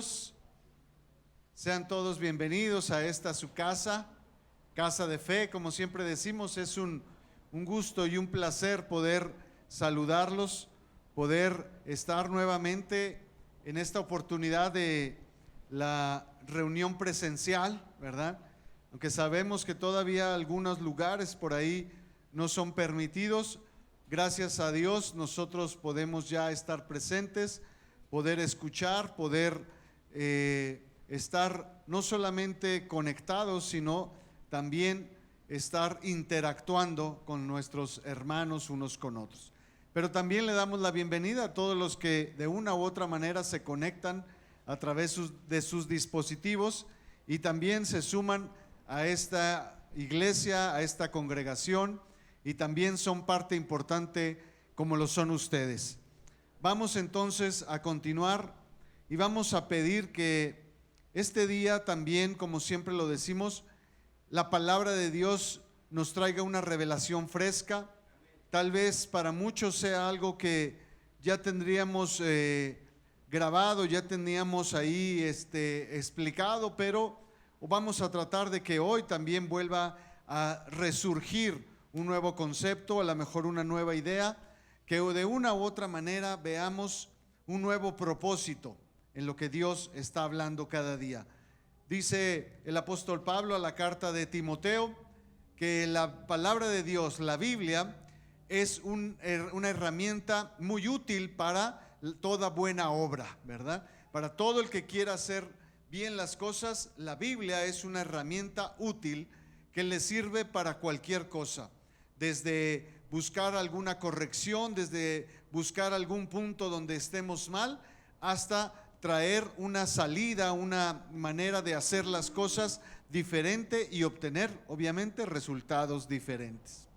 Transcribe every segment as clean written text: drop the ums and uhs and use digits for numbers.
bienvenidos. Sean todos bienvenidos a esta su casa, Casa de Fe. Como siempre decimos, es un gusto y un placer poder saludarlos, poder estar nuevamente en esta oportunidad de la reunión presencial, ¿verdad? Aunque sabemos que todavía algunos lugares por ahí no son permitidos, gracias a Dios nosotros podemos ya estar presentes, poder escuchar, poder estar no solamente conectados, sino también estar interactuando con nuestros hermanos unos con otros. Pero también le damos la bienvenida a todos los que de una u otra manera se conectan a través de sus dispositivos y también se suman a esta iglesia, a esta congregación, y también son parte importante como lo son ustedes. Vamos entonces a continuar y vamos a pedir que este día también, como siempre lo decimos, la palabra de Dios nos traiga una revelación fresca. Tal vez para muchos sea algo que ya tendríamos grabado, ya teníamos ahí explicado, pero vamos a tratar de que hoy también vuelva a resurgir un nuevo concepto, a lo mejor una nueva idea, que de una u otra manera veamos un nuevo propósito en lo que Dios está hablando cada día. Dice el apóstol Pablo a la carta de Timoteo que la palabra de Dios, la Biblia, es una herramienta muy útil para toda buena obra, ¿verdad? Para todo el que quiera hacer bien las cosas, la Biblia es una herramienta útil que le sirve para cualquier cosa, desde buscar alguna corrección, desde buscar algún punto donde estemos mal, hasta traer una salida, una manera de hacer las cosas diferente y obtener, obviamente, resultados diferentes.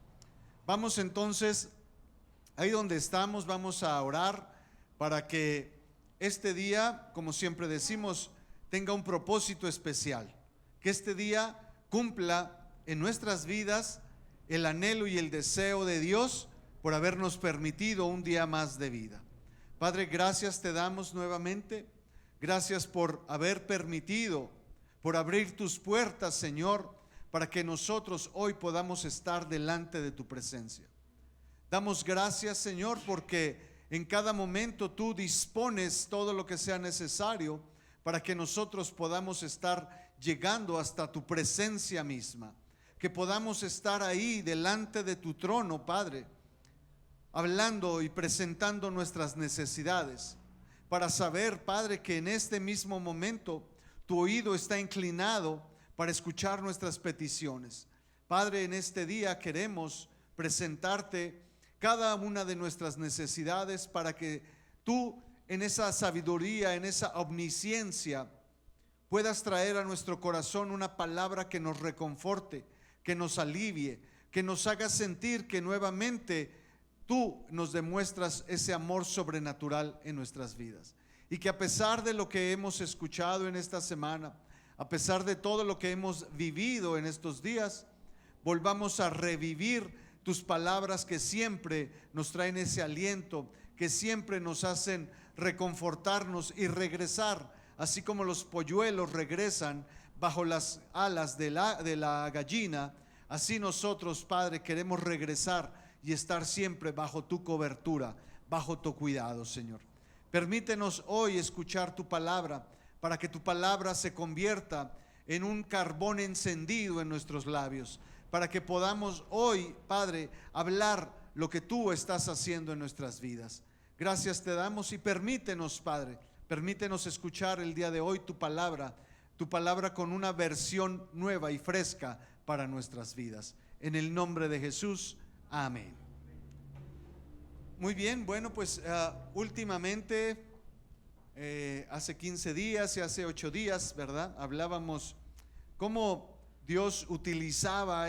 Vamos entonces, ahí donde estamos, vamos a orar para que este día, como siempre decimos, tenga un propósito especial, que este día cumpla en nuestras vidas el anhelo y el deseo de Dios por habernos permitido un día más de vida. Padre, gracias te damos nuevamente, gracias por haber permitido, por abrir tus puertas, Señor, para que nosotros hoy podamos estar delante de tu presencia. Damos gracias, Señor, porque en cada momento tú dispones todo lo que sea necesario para que nosotros podamos estar llegando hasta tu presencia misma, que podamos estar ahí delante de tu trono, Padre, hablando y presentando nuestras necesidades, para saber, Padre, que en este mismo momento tu oído está inclinado para escuchar nuestras peticiones. Padre, en este día queremos presentarte cada una de nuestras necesidades para que tú, en esa sabiduría, en esa omnisciencia, puedas traer a nuestro corazón una palabra que nos reconforte, que nos alivie, que nos haga sentir que nuevamente tú nos demuestras ese amor sobrenatural en nuestras vidas. Y que a pesar de lo que hemos escuchado en esta semana, a pesar de todo lo que hemos vivido en estos días, volvamos a revivir tus palabras que siempre nos traen ese aliento, que siempre nos hacen reconfortarnos y regresar, así como los polluelos regresan bajo las alas de la gallina, así nosotros, Padre, queremos regresar y estar siempre bajo tu cobertura, bajo tu cuidado, Señor. Permítenos hoy escuchar tu palabra, para que tu palabra se convierta en un carbón encendido en nuestros labios, para que podamos hoy, Padre, hablar lo que tú estás haciendo en nuestras vidas. Gracias te damos y permítenos, Padre, permítenos escuchar el día de hoy tu palabra con una versión nueva y fresca para nuestras vidas. En el nombre de Jesús, amén. Muy bien, bueno, pues últimamente, hace 15 días y hace 8 días, ¿verdad? Hablábamos cómo Dios utilizaba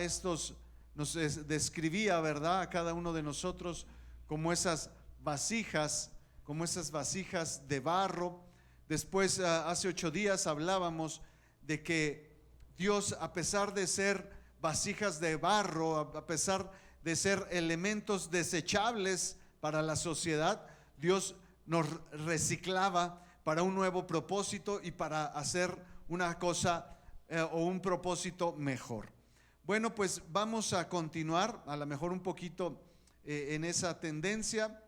nos describía, ¿verdad?, a cada uno de nosotros como esas vasijas de barro. Después, hace 8 días hablábamos de que Dios, a pesar de ser vasijas de barro, a pesar de ser elementos desechables para la sociedad, Dios nos reciclaba para un nuevo propósito y para hacer una cosa o un propósito mejor. Bueno, pues vamos a continuar, a lo mejor un poquito en esa tendencia,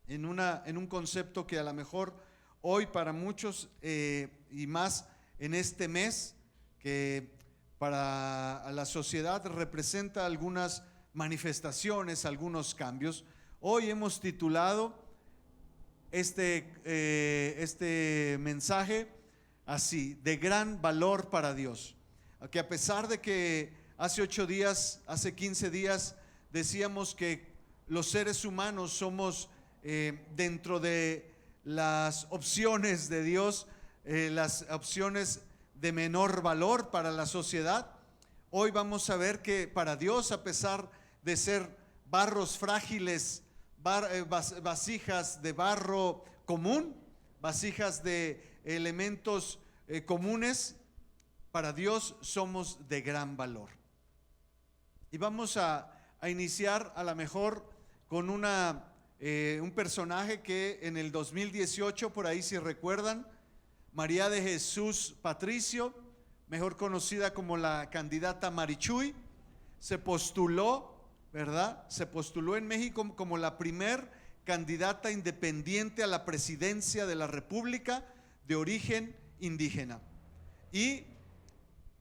en un concepto que a lo mejor hoy para muchos y más en este mes, que para la sociedad representa algunas manifestaciones, algunos cambios. Hoy hemos titulado este mensaje así: de gran valor para Dios. Que a pesar de que hace 15 días decíamos que los seres humanos somos dentro de las opciones de Dios, las opciones de menor valor para la sociedad, hoy vamos a ver que para Dios, a pesar de ser barros frágiles, vasijas de barro común, vasijas de elementos comunes, para Dios somos de gran valor. Y vamos a iniciar a lo mejor con un personaje que en el 2018, por ahí si recuerdan, María de Jesús Patricio, mejor conocida como la candidata Marichuy, se postuló, ¿verdad? Se postuló en México como la primer candidata independiente a la presidencia de la República de origen indígena. Y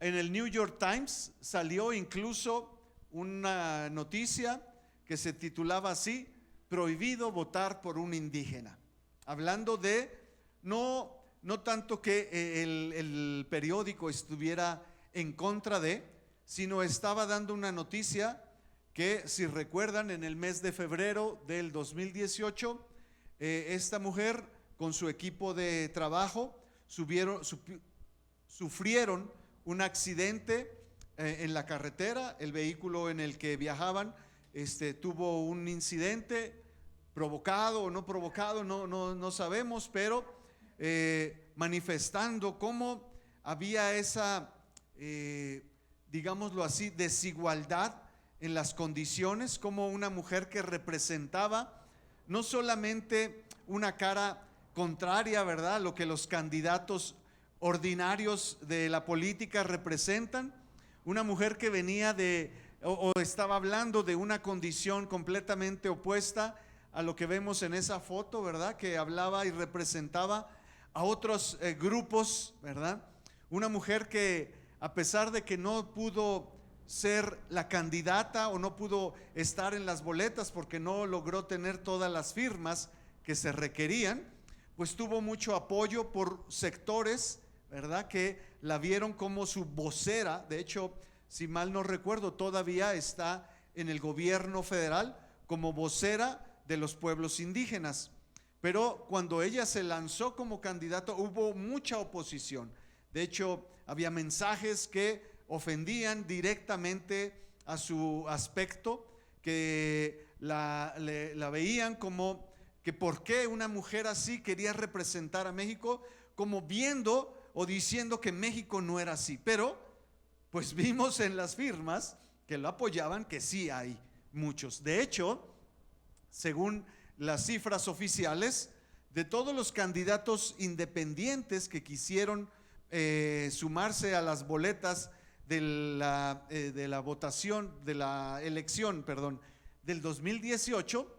en el New York Times salió incluso una noticia que se titulaba así: prohibido votar por un indígena, hablando de no tanto que el periódico estuviera en contra de, sino estaba dando una noticia que, si recuerdan, en el mes de febrero del 2018, esta mujer con su equipo de trabajo sufrieron un accidente en la carretera. El vehículo en el que viajaban tuvo un incidente, provocado o no provocado, no sabemos, pero manifestando cómo había esa, digámoslo así, desigualdad en las condiciones, como una mujer que representaba no solamente una cara contraria, ¿verdad?, a lo que los candidatos ordinarios de la política representan, una mujer que venía o estaba hablando de una condición completamente opuesta a lo que vemos en esa foto, ¿verdad?, que hablaba y representaba a otros grupos, ¿verdad? Una mujer que, a pesar de que no pudo ser la candidata o no pudo estar en las boletas porque no logró tener todas las firmas que se requerían, pues tuvo mucho apoyo por sectores, ¿verdad?, que la vieron como su vocera. De hecho, si mal no recuerdo, todavía está en el gobierno federal como vocera de los pueblos indígenas. Pero cuando ella se lanzó como candidata hubo mucha oposición. De hecho, había mensajes que ofendían directamente a su aspecto, que la veían como que por qué una mujer así quería representar a México, como viendo o diciendo que México no era así. Pero pues vimos en las firmas que lo apoyaban, que sí hay muchos. De hecho, según las cifras oficiales, de todos los candidatos independientes que quisieron sumarse a las boletas de la votación, de la elección, perdón, del 2018,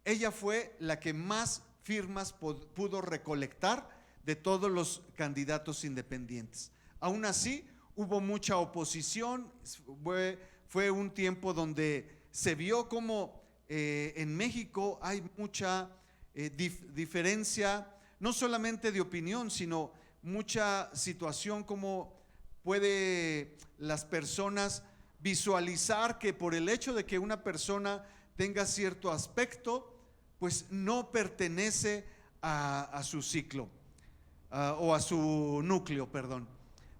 ella fue la que más firmas pudo recolectar de todos los candidatos independientes. Aún así, hubo mucha oposición. Fue un tiempo donde se vio como en México hay mucha diferencia, no solamente de opinión, sino mucha situación, como puede las personas visualizar que por el hecho de que una persona tenga cierto aspecto, pues no pertenece a su ciclo o a su núcleo, perdón.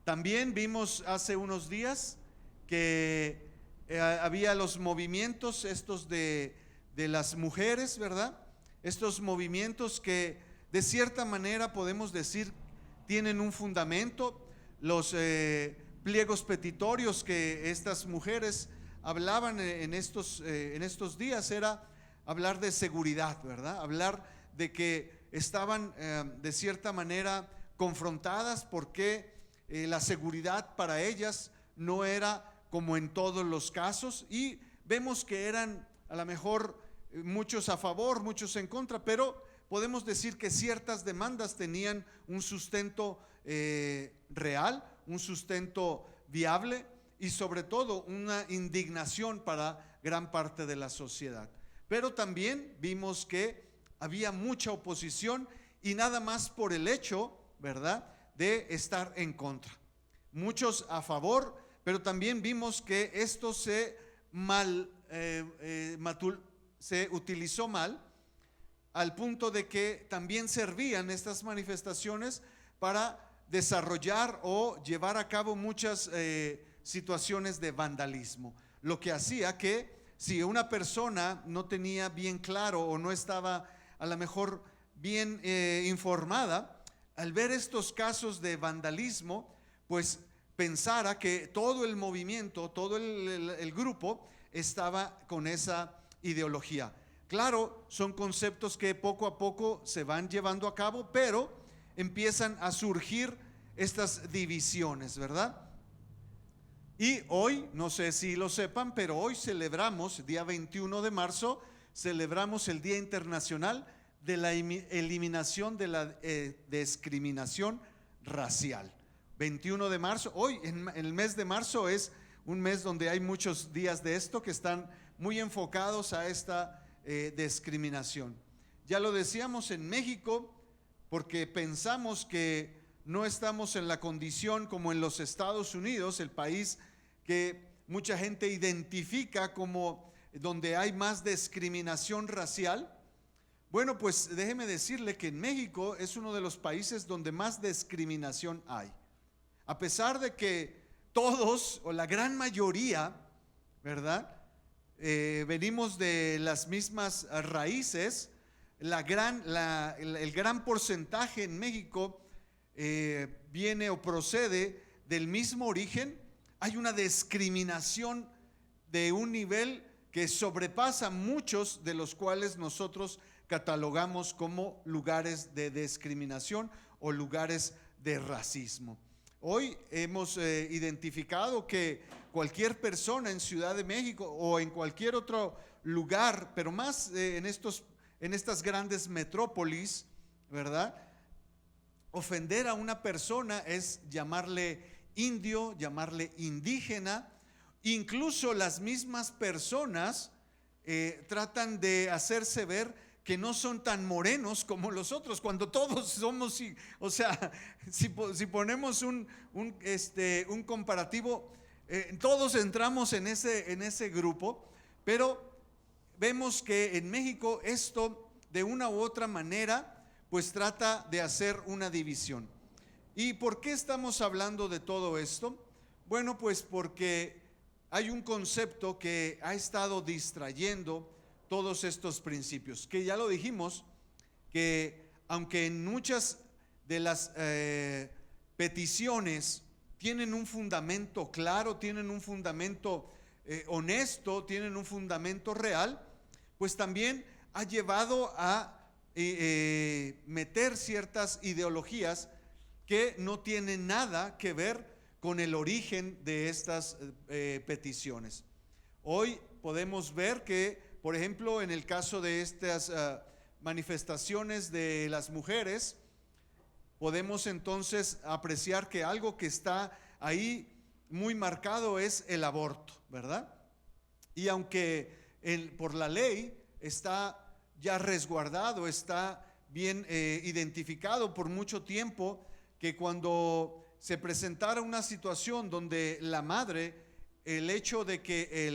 También vimos hace unos días que había los movimientos estos de las mujeres, ¿verdad? Estos movimientos que de cierta manera podemos decir tienen un fundamento. Los pliegos petitorios que estas mujeres hablaban en estos días era hablar de seguridad, ¿verdad? Hablar de que estaban de cierta manera confrontadas porque la seguridad para ellas no era como en todos los casos, y vemos que eran a lo mejor muchos a favor, muchos en contra, pero podemos decir que ciertas demandas tenían un sustento real, un sustento viable y sobre todo una indignación para gran parte de la sociedad. Pero también vimos que había mucha oposición, y nada más por el hecho, ¿verdad?, de estar en contra. Muchos a favor, pero también vimos que esto se utilizó mal, al punto de que también servían estas manifestaciones para desarrollar o llevar a cabo muchas situaciones de vandalismo, lo que hacía que si una persona no tenía bien claro o no estaba a lo mejor bien informada, al ver estos casos de vandalismo, pues pensara que todo el movimiento, todo el grupo estaba con esa ideología. Claro, son conceptos que poco a poco se van llevando a cabo, pero empiezan a surgir estas divisiones, ¿verdad? Y hoy, no sé si lo sepan, pero hoy celebramos, día 21 de marzo, celebramos el Día Internacional de la Eliminación de la Discriminación Racial. 21 de marzo, hoy en el mes de marzo es un mes donde hay muchos días de esto que están muy enfocados a esta discriminación. Ya lo decíamos en México, porque pensamos que no estamos en la condición como en los Estados Unidos, el país que mucha gente identifica como donde hay más discriminación racial. Bueno, pues déjeme decirle que en México es uno de los países donde más discriminación hay. A pesar de que todos o la gran mayoría, ¿verdad?, venimos de las mismas raíces, el gran porcentaje en México viene o procede del mismo origen. Hay una discriminación de un nivel que sobrepasa muchos de los cuales nosotros catalogamos como lugares de discriminación o lugares de racismo. Hoy hemos identificado que cualquier persona en Ciudad de México o en cualquier otro lugar, pero más en estas grandes metrópolis, ¿verdad?, ofender a una persona es llamarle indio, llamarle indígena. Incluso las mismas personas tratan de hacerse ver que no son tan morenos como los otros, cuando todos somos, o sea, si ponemos un comparativo, todos entramos en ese grupo, pero vemos que en México esto de una u otra manera pues trata de hacer una división. ¿Y por qué estamos hablando de todo esto? Bueno, pues porque hay un concepto que ha estado distrayendo todos estos principios, que ya lo dijimos, que aunque en muchas de las peticiones tienen un fundamento claro, tienen un fundamento honesto, tienen un fundamento real, pues también ha llevado a meter ciertas ideologías que no tienen nada que ver con el origen de estas peticiones. Hoy podemos ver que, por ejemplo, en el caso de estas manifestaciones de las mujeres, podemos entonces apreciar que algo que está ahí muy marcado es el aborto, ¿verdad? Y aunque por la ley está ya resguardado, está bien identificado por mucho tiempo, que cuando se presentara una situación donde la madre, el hecho de que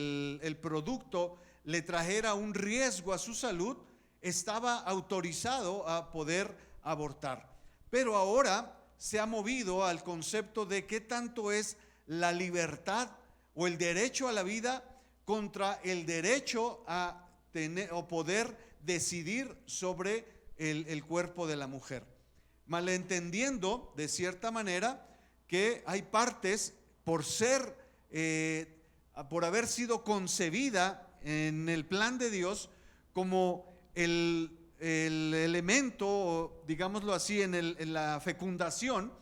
el producto le trajera un riesgo a su salud, estaba autorizado a poder abortar. Pero ahora se ha movido al concepto de qué tanto es la libertad o el derecho a la vida contra el derecho a tener o poder decidir sobre el cuerpo de la mujer, malentendiendo de cierta manera que hay partes por haber sido concebida en el plan de Dios como el elemento, digámoslo así, en la fecundación,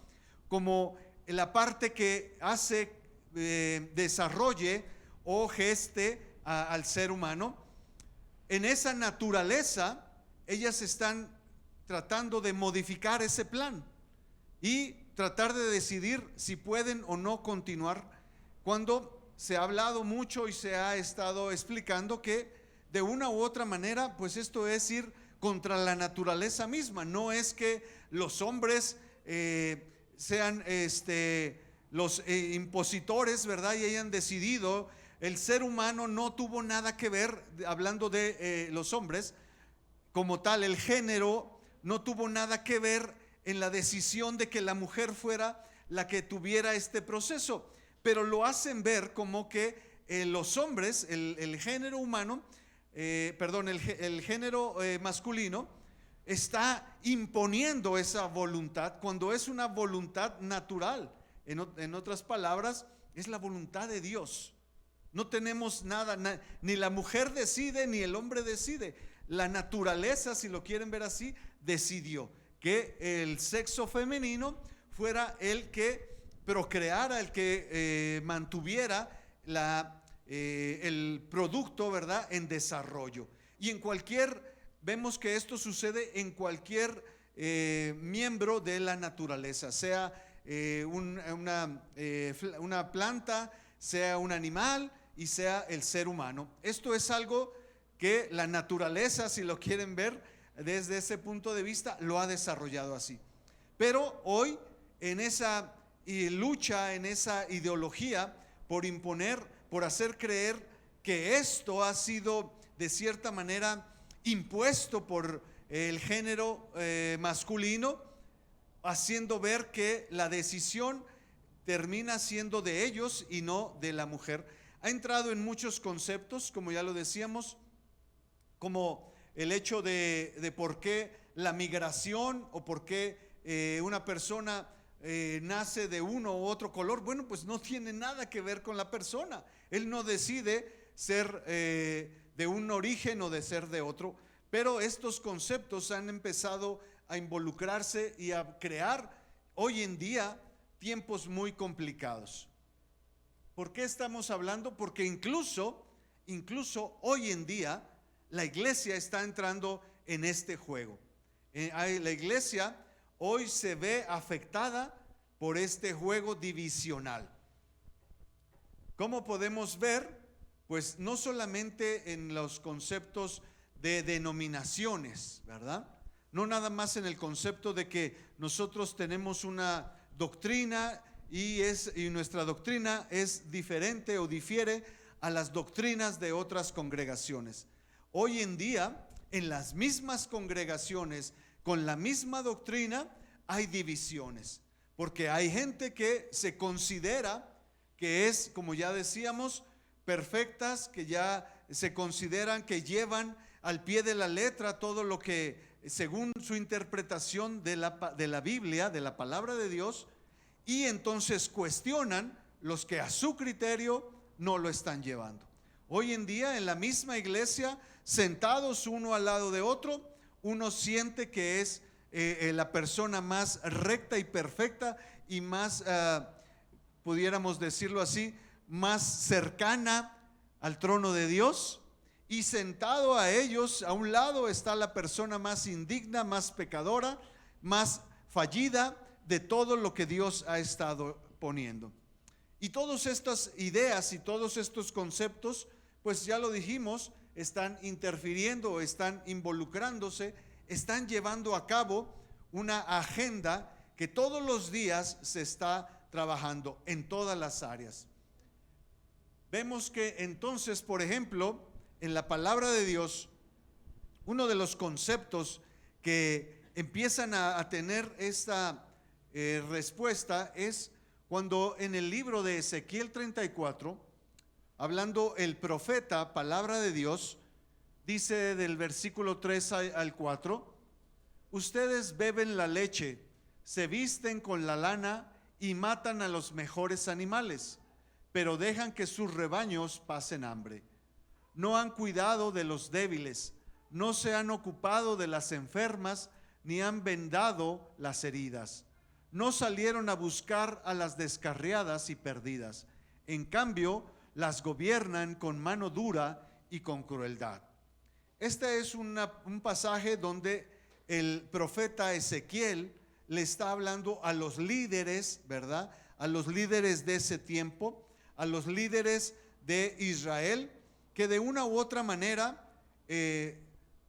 como la parte que hace, desarrolle o geste al ser humano. En esa naturaleza, ellas están tratando de modificar ese plan y tratar de decidir si pueden o no continuar, cuando se ha hablado mucho y se ha estado explicando que de una u otra manera, pues esto es ir contra la naturaleza misma. No es que los hombres sean los impositores, ¿verdad? Y hayan decidido. El ser humano no tuvo nada que ver, hablando de los hombres como tal, el género no tuvo nada que ver en la decisión de que la mujer fuera la que tuviera este proceso, pero lo hacen ver como que los hombres, el género humano, el género masculino está imponiendo esa voluntad, cuando es una voluntad natural. En otras palabras, es la voluntad de Dios. No tenemos nada, ni la mujer decide, ni el hombre decide. La naturaleza, si lo quieren ver así, decidió que el sexo femenino fuera el que procreara, el que mantuviera el producto, ¿verdad?, en desarrollo. Y vemos que esto sucede en cualquier miembro de la naturaleza, sea una planta, sea un animal y sea el ser humano. Esto es algo que la naturaleza, si lo quieren ver desde ese punto de vista, lo ha desarrollado así. Pero hoy, en esa lucha, en esa ideología por imponer, por hacer creer que esto ha sido de cierta manera impuesto por el género masculino, haciendo ver que la decisión termina siendo de ellos y no de la mujer. Ha entrado en muchos conceptos, como ya lo decíamos, como el hecho de por qué la migración o por qué una persona nace de uno u otro color. Bueno, pues no tiene nada que ver con la persona. Él no decide ser de un origen o de ser de otro, pero estos conceptos han empezado a involucrarse y a crear hoy en día tiempos muy complicados. ¿Por qué estamos hablando? Porque incluso hoy en día la iglesia está entrando en este juego. La iglesia hoy se ve afectada por este juego divisional. ¿Cómo podemos ver? Pues no solamente en los conceptos de denominaciones, ¿verdad? No nada más en el concepto de que nosotros tenemos una doctrina y nuestra doctrina es diferente o difiere a las doctrinas de otras congregaciones. Hoy en día, en las mismas congregaciones, con la misma doctrina, hay divisiones, porque hay gente que se considera que es, como ya decíamos, perfectas, que ya se consideran que llevan al pie de la letra todo lo que, según su interpretación de la Biblia, de la palabra de Dios, y entonces cuestionan los que a su criterio no lo están llevando. Hoy en día, en la misma iglesia, sentados uno al lado de otro, uno siente que es la persona más recta y perfecta y más, pudiéramos decirlo así, más cercana al trono de Dios, y sentado a ellos, a un lado está la persona más indigna, más pecadora, más fallida de todo lo que Dios ha estado poniendo. Y todas estas ideas y todos estos conceptos, pues ya lo dijimos, están interfiriendo, están involucrándose, están llevando a cabo una agenda que todos los días se está trabajando en todas las áreas. Vemos que entonces, por ejemplo, en la palabra de Dios, uno de los conceptos que empiezan a tener esta respuesta es cuando en el libro de Ezequiel 34, hablando el profeta, palabra de Dios, dice del versículo 3 al 4: ustedes beben la leche, se visten con la lana y matan a los mejores animales, pero dejan que sus rebaños pasen hambre. No han cuidado de los débiles, no se han ocupado de las enfermas, ni han vendado las heridas. No salieron a buscar a las descarriadas y perdidas. En cambio, las gobiernan con mano dura y con crueldad. Este es un pasaje donde el profeta Ezequiel le está hablando a los líderes, ¿verdad? A los líderes de ese tiempo, a los líderes de Israel, que de una u otra manera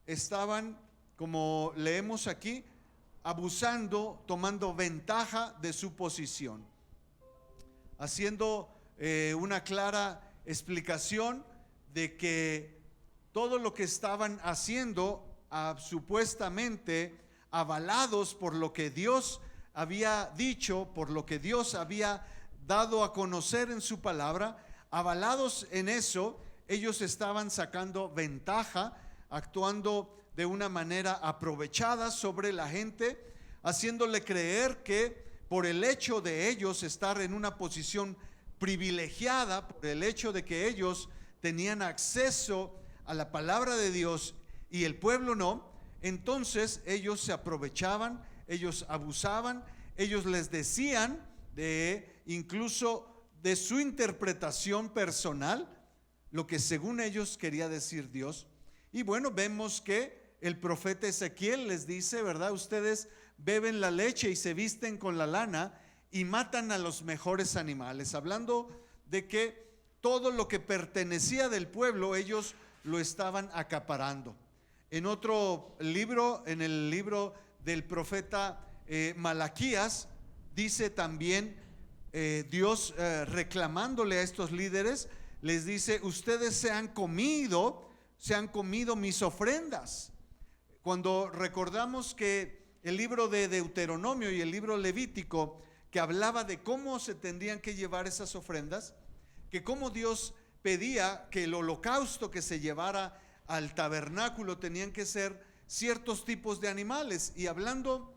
estaban, como leemos aquí, abusando, tomando ventaja de su posición, haciendo una clara explicación de que todo lo que estaban haciendo, supuestamente avalados por lo que Dios había dicho, por lo que Dios había dado a conocer en su palabra, avalados en eso, ellos estaban sacando ventaja, actuando de una manera aprovechada sobre la gente, haciéndole creer que por el hecho de ellos estar en una posición privilegiada, por el hecho de que ellos tenían acceso a la palabra de Dios y el pueblo no, entonces ellos se aprovechaban, ellos abusaban, ellos les decían incluso de su interpretación personal, lo que según ellos quería decir Dios. Y bueno, vemos que el profeta Ezequiel les dice, ¿verdad? Ustedes beben la leche y se visten con la lana y matan a los mejores animales, hablando de que todo lo que pertenecía del pueblo ellos lo estaban acaparando. En otro libro, en el libro del profeta Malaquías, dice también Dios reclamándole a estos líderes, les dice: ustedes se han comido mis ofrendas. Cuando recordamos que el libro de Deuteronomio y el libro Levítico, que hablaba de cómo se tendrían que llevar esas ofrendas, que cómo Dios pedía que el holocausto que se llevara al tabernáculo tenían que ser ciertos tipos de animales, y hablando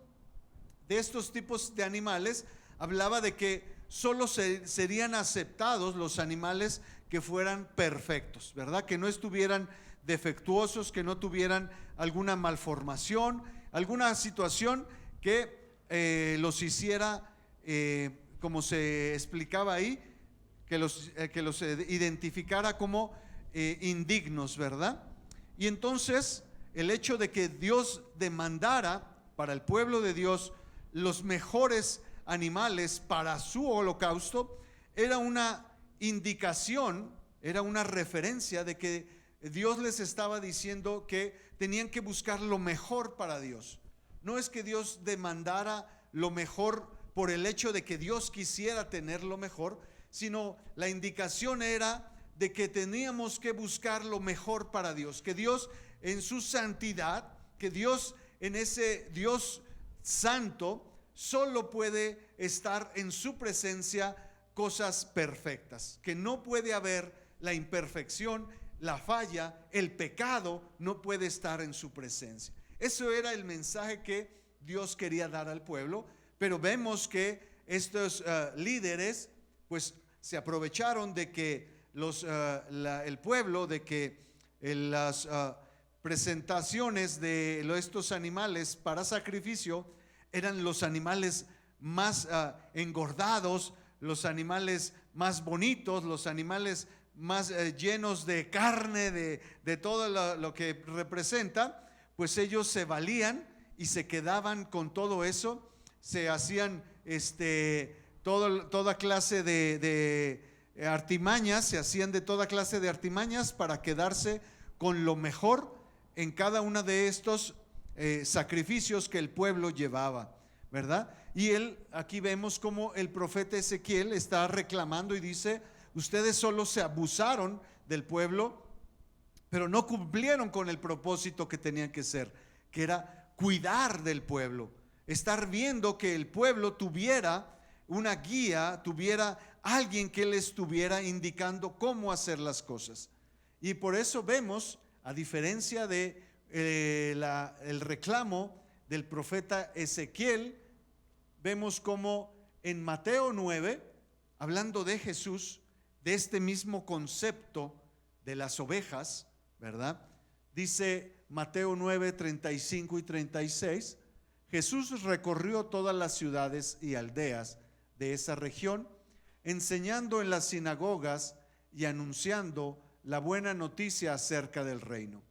de estos tipos de animales, hablaba de que solo serían aceptados los animales que fueran perfectos, ¿verdad? Que no estuvieran defectuosos, que no tuvieran alguna malformación, alguna situación que los hiciera, como se explicaba ahí, que los identificara como indignos, ¿verdad? Y entonces el hecho de que Dios demandara para el pueblo de Dios los mejores animales para su holocausto era una indicación, era una referencia de que Dios les estaba diciendo que tenían que buscar lo mejor para Dios. No es que Dios demandara lo mejor por el hecho de que Dios quisiera tener lo mejor, sino la indicación era de que teníamos que buscar lo mejor para Dios, que Dios en su santidad, que Dios en ese Dios santo solo puede estar en su presencia cosas perfectas, que no puede haber la imperfección, la falla, el pecado no puede estar en su presencia. Eso era el mensaje que Dios quería dar al pueblo, pero vemos que estos líderes pues se aprovecharon de que el pueblo, de que las presentaciones de estos animales para sacrificio eran los animales más engordados, los animales más bonitos, los animales más llenos de carne, de todo lo que representa, pues ellos se valían y se quedaban con todo eso, se hacían toda clase de artimañas, se hacían de toda clase de artimañas para quedarse con lo mejor en cada uno de estos sacrificios que el pueblo llevaba, ¿verdad? Y aquí vemos como el profeta Ezequiel está reclamando y dice: ustedes solo se abusaron del pueblo, pero no cumplieron con el propósito que tenían que ser, que era cuidar del pueblo, estar viendo que el pueblo tuviera una guía, tuviera alguien que le estuviera indicando cómo hacer las cosas. Y por eso vemos, a diferencia de el reclamo del profeta Ezequiel, vemos como en Mateo 9, hablando de Jesús, de este mismo concepto de las ovejas, ¿verdad? Dice Mateo 9, 35 y 36, Jesús recorrió todas las ciudades y aldeas de esa región, enseñando en las sinagogas y anunciando la buena noticia acerca del reino,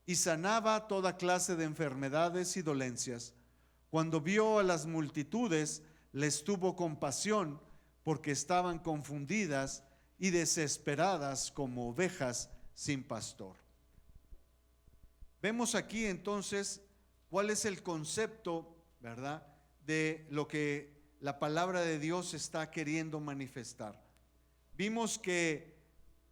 y sanaba toda clase de enfermedades y dolencias. Cuando vio a las multitudes, les tuvo compasión, porque estaban confundidas y desesperadas como ovejas sin pastor. Vemos aquí entonces cuál es el concepto, ¿verdad?, de lo que la palabra de Dios está queriendo manifestar. Vimos que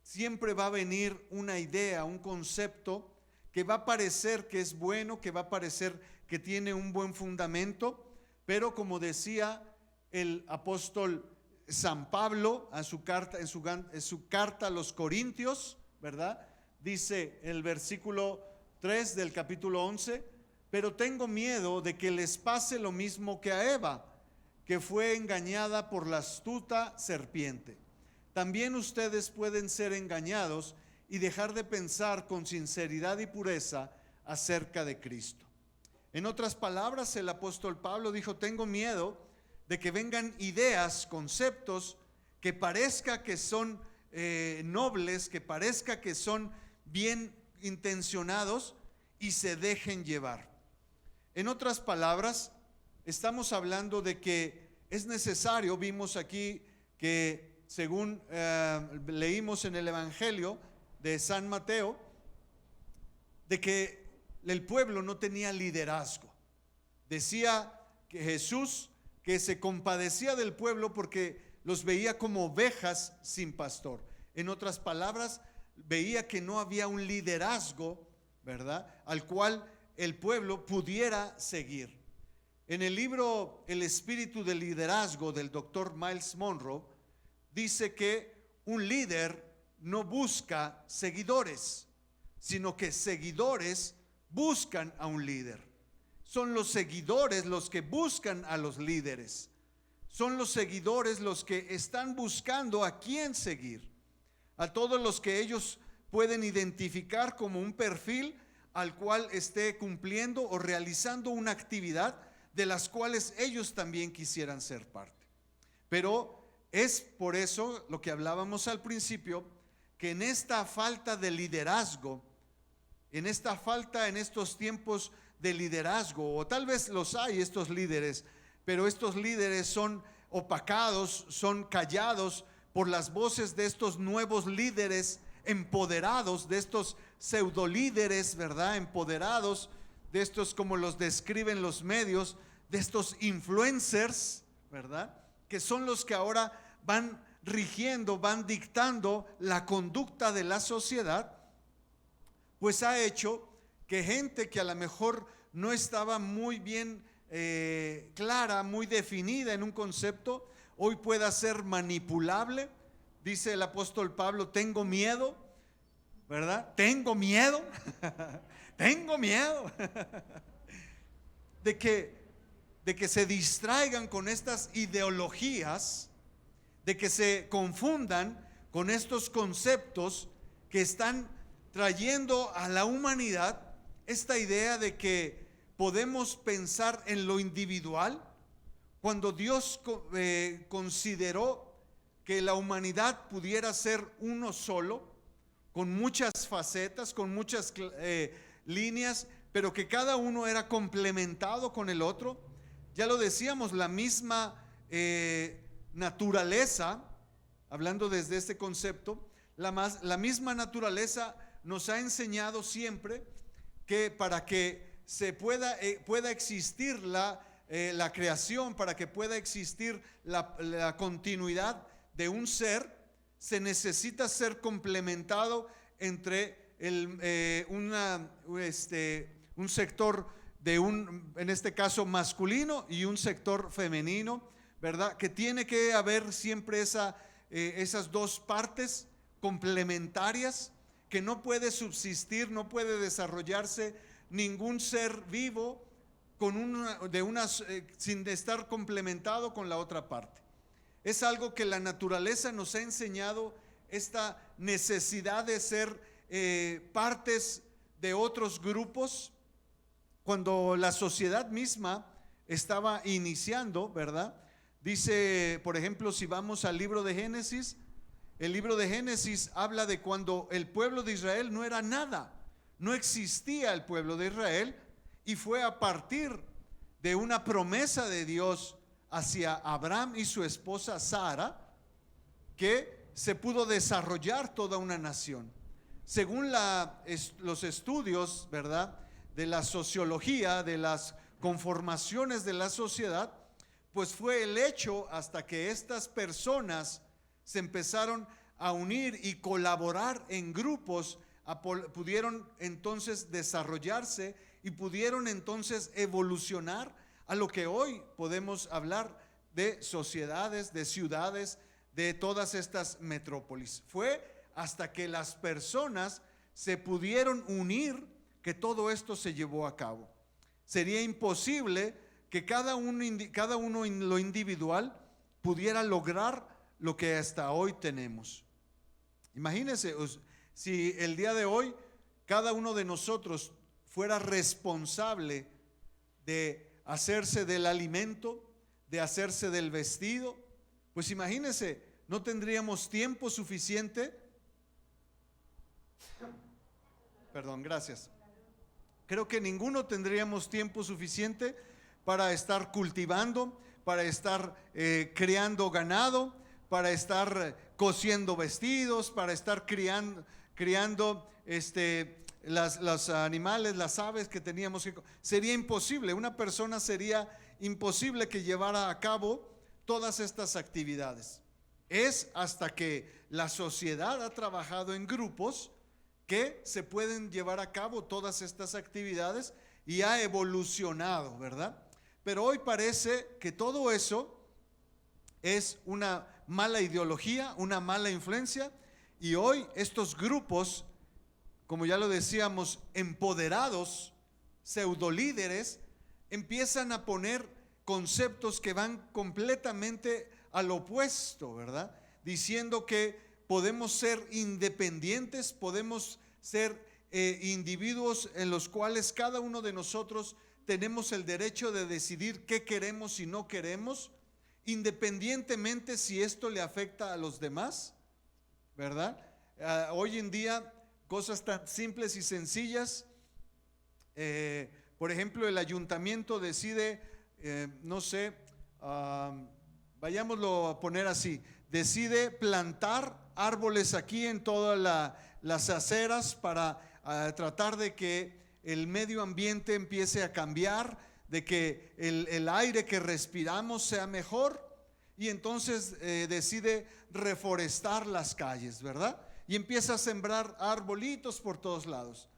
siempre va a venir una idea, un concepto que va a parecer que es bueno, que va a parecer que tiene un buen fundamento, pero como decía el apóstol San Pablo en su carta a los Corintios, ¿verdad? Dice el versículo 3 del capítulo 11, pero tengo miedo de que les pase lo mismo que a Eva, que fue engañada por la astuta serpiente. También ustedes pueden ser engañados y dejar de pensar con sinceridad y pureza acerca de Cristo. En otras palabras, el apóstol Pablo dijo: tengo miedo de que vengan ideas, conceptos que parezca que son nobles, que parezca que son bien intencionados y se dejen llevar. En otras palabras, estamos hablando de que es necesario, vimos aquí que según leímos en el Evangelio de San Mateo, de que el pueblo no tenía liderazgo. Decía que Jesús que se compadecía del pueblo porque los veía como ovejas sin pastor. En otras palabras, veía que no había un liderazgo, ¿verdad?, al cual el pueblo pudiera seguir. En el libro El espíritu del liderazgo del doctor Myles Munroe, dice que un líder no busca seguidores, sino que seguidores buscan a un líder. Son los seguidores los que buscan a los líderes. Son los seguidores los que están buscando a quién seguir. A todos los que ellos pueden identificar como un perfil al cual esté cumpliendo o realizando una actividad de las cuales ellos también quisieran ser parte. Pero es por eso lo que hablábamos al principio, que en esta falta de liderazgo, en esta falta en estos tiempos de liderazgo, o tal vez los hay estos líderes, pero estos líderes son opacados, son callados por las voces de estos nuevos líderes empoderados, de estos pseudolíderes, ¿verdad?, empoderados, de estos como los describen los medios, de estos influencers, ¿verdad?, que son los que ahora van rigiendo, van dictando la conducta de la sociedad. Pues ha hecho que gente que a lo mejor no estaba muy bien clara, muy definida en un concepto, hoy pueda ser manipulable. Dice el apóstol Pablo: tengo miedo, ¿verdad? Tengo miedo, tengo miedo de que se distraigan con estas ideologías, de que se confundan con estos conceptos que están trayendo a la humanidad esta idea de que podemos pensar en lo individual, cuando Dios consideró que la humanidad pudiera ser uno solo, con muchas facetas, con muchas líneas, pero que cada uno era complementado con el otro. Ya lo decíamos, la misma naturaleza, hablando desde este concepto, la misma naturaleza nos ha enseñado siempre que para que se pueda existir la creación, para que pueda existir la continuidad de un ser, se necesita ser complementado entre un sector en este caso masculino, y un sector femenino, ¿verdad?, que tiene que haber siempre esas dos partes complementarias, que no puede subsistir, no puede desarrollarse ningún ser vivo sin estar complementado con la otra parte. Es algo que la naturaleza nos ha enseñado, esta necesidad de ser partes de otros grupos, cuando la sociedad misma estaba iniciando, ¿verdad? Dice, por ejemplo, si vamos al libro de Génesis, el libro de Génesis habla de cuando el pueblo de Israel no era nada, no existía el pueblo de Israel, y fue a partir de una promesa de Dios hacia Abraham y su esposa Sara que se pudo desarrollar toda una nación. Según los estudios, ¿verdad?, de la sociología, de las conformaciones de la sociedad, pues fue el hecho hasta que estas personas se empezaron a unir y colaborar en grupos, pudieron entonces desarrollarse y pudieron entonces evolucionar a lo que hoy podemos hablar de sociedades, de ciudades, de todas estas metrópolis. Fue hasta que las personas se pudieron unir que todo esto se llevó a cabo. Sería imposible que cada uno en lo individual pudiera lograr lo que hasta hoy tenemos. Imagínense si el día de hoy cada uno de nosotros fuera responsable de hacerse del alimento, de hacerse del vestido, pues imagínense, no tendríamos tiempo suficiente. Perdón, gracias. Creo que ninguno tendríamos tiempo suficiente para estar cultivando, para estar criando ganado, para estar cosiendo vestidos, para estar criando los animales, las aves que teníamos que. Sería imposible, una persona sería imposible que llevara a cabo todas estas actividades. Es hasta que la sociedad ha trabajado en grupos que se pueden llevar a cabo todas estas actividades y ha evolucionado, ¿verdad? Pero hoy parece que todo eso es una mala ideología, una mala influencia, y hoy estos grupos, como ya lo decíamos, empoderados, pseudolíderes, empiezan a poner conceptos que van completamente al opuesto, ¿verdad? Diciendo que podemos ser independientes, podemos ser individuos en los cuales cada uno de nosotros tenemos el derecho de decidir qué queremos y no queremos, independientemente si esto le afecta a los demás, ¿verdad? Hoy en día, cosas tan simples y sencillas, por ejemplo, el ayuntamiento decide, vayámoslo a poner así, decide plantar árboles aquí en todas las aceras para tratar de que el medio ambiente empiece a cambiar, de que el aire que respiramos sea mejor, y entonces decide reforestar las calles, ¿verdad? Y empieza a sembrar arbolitos por todos lados.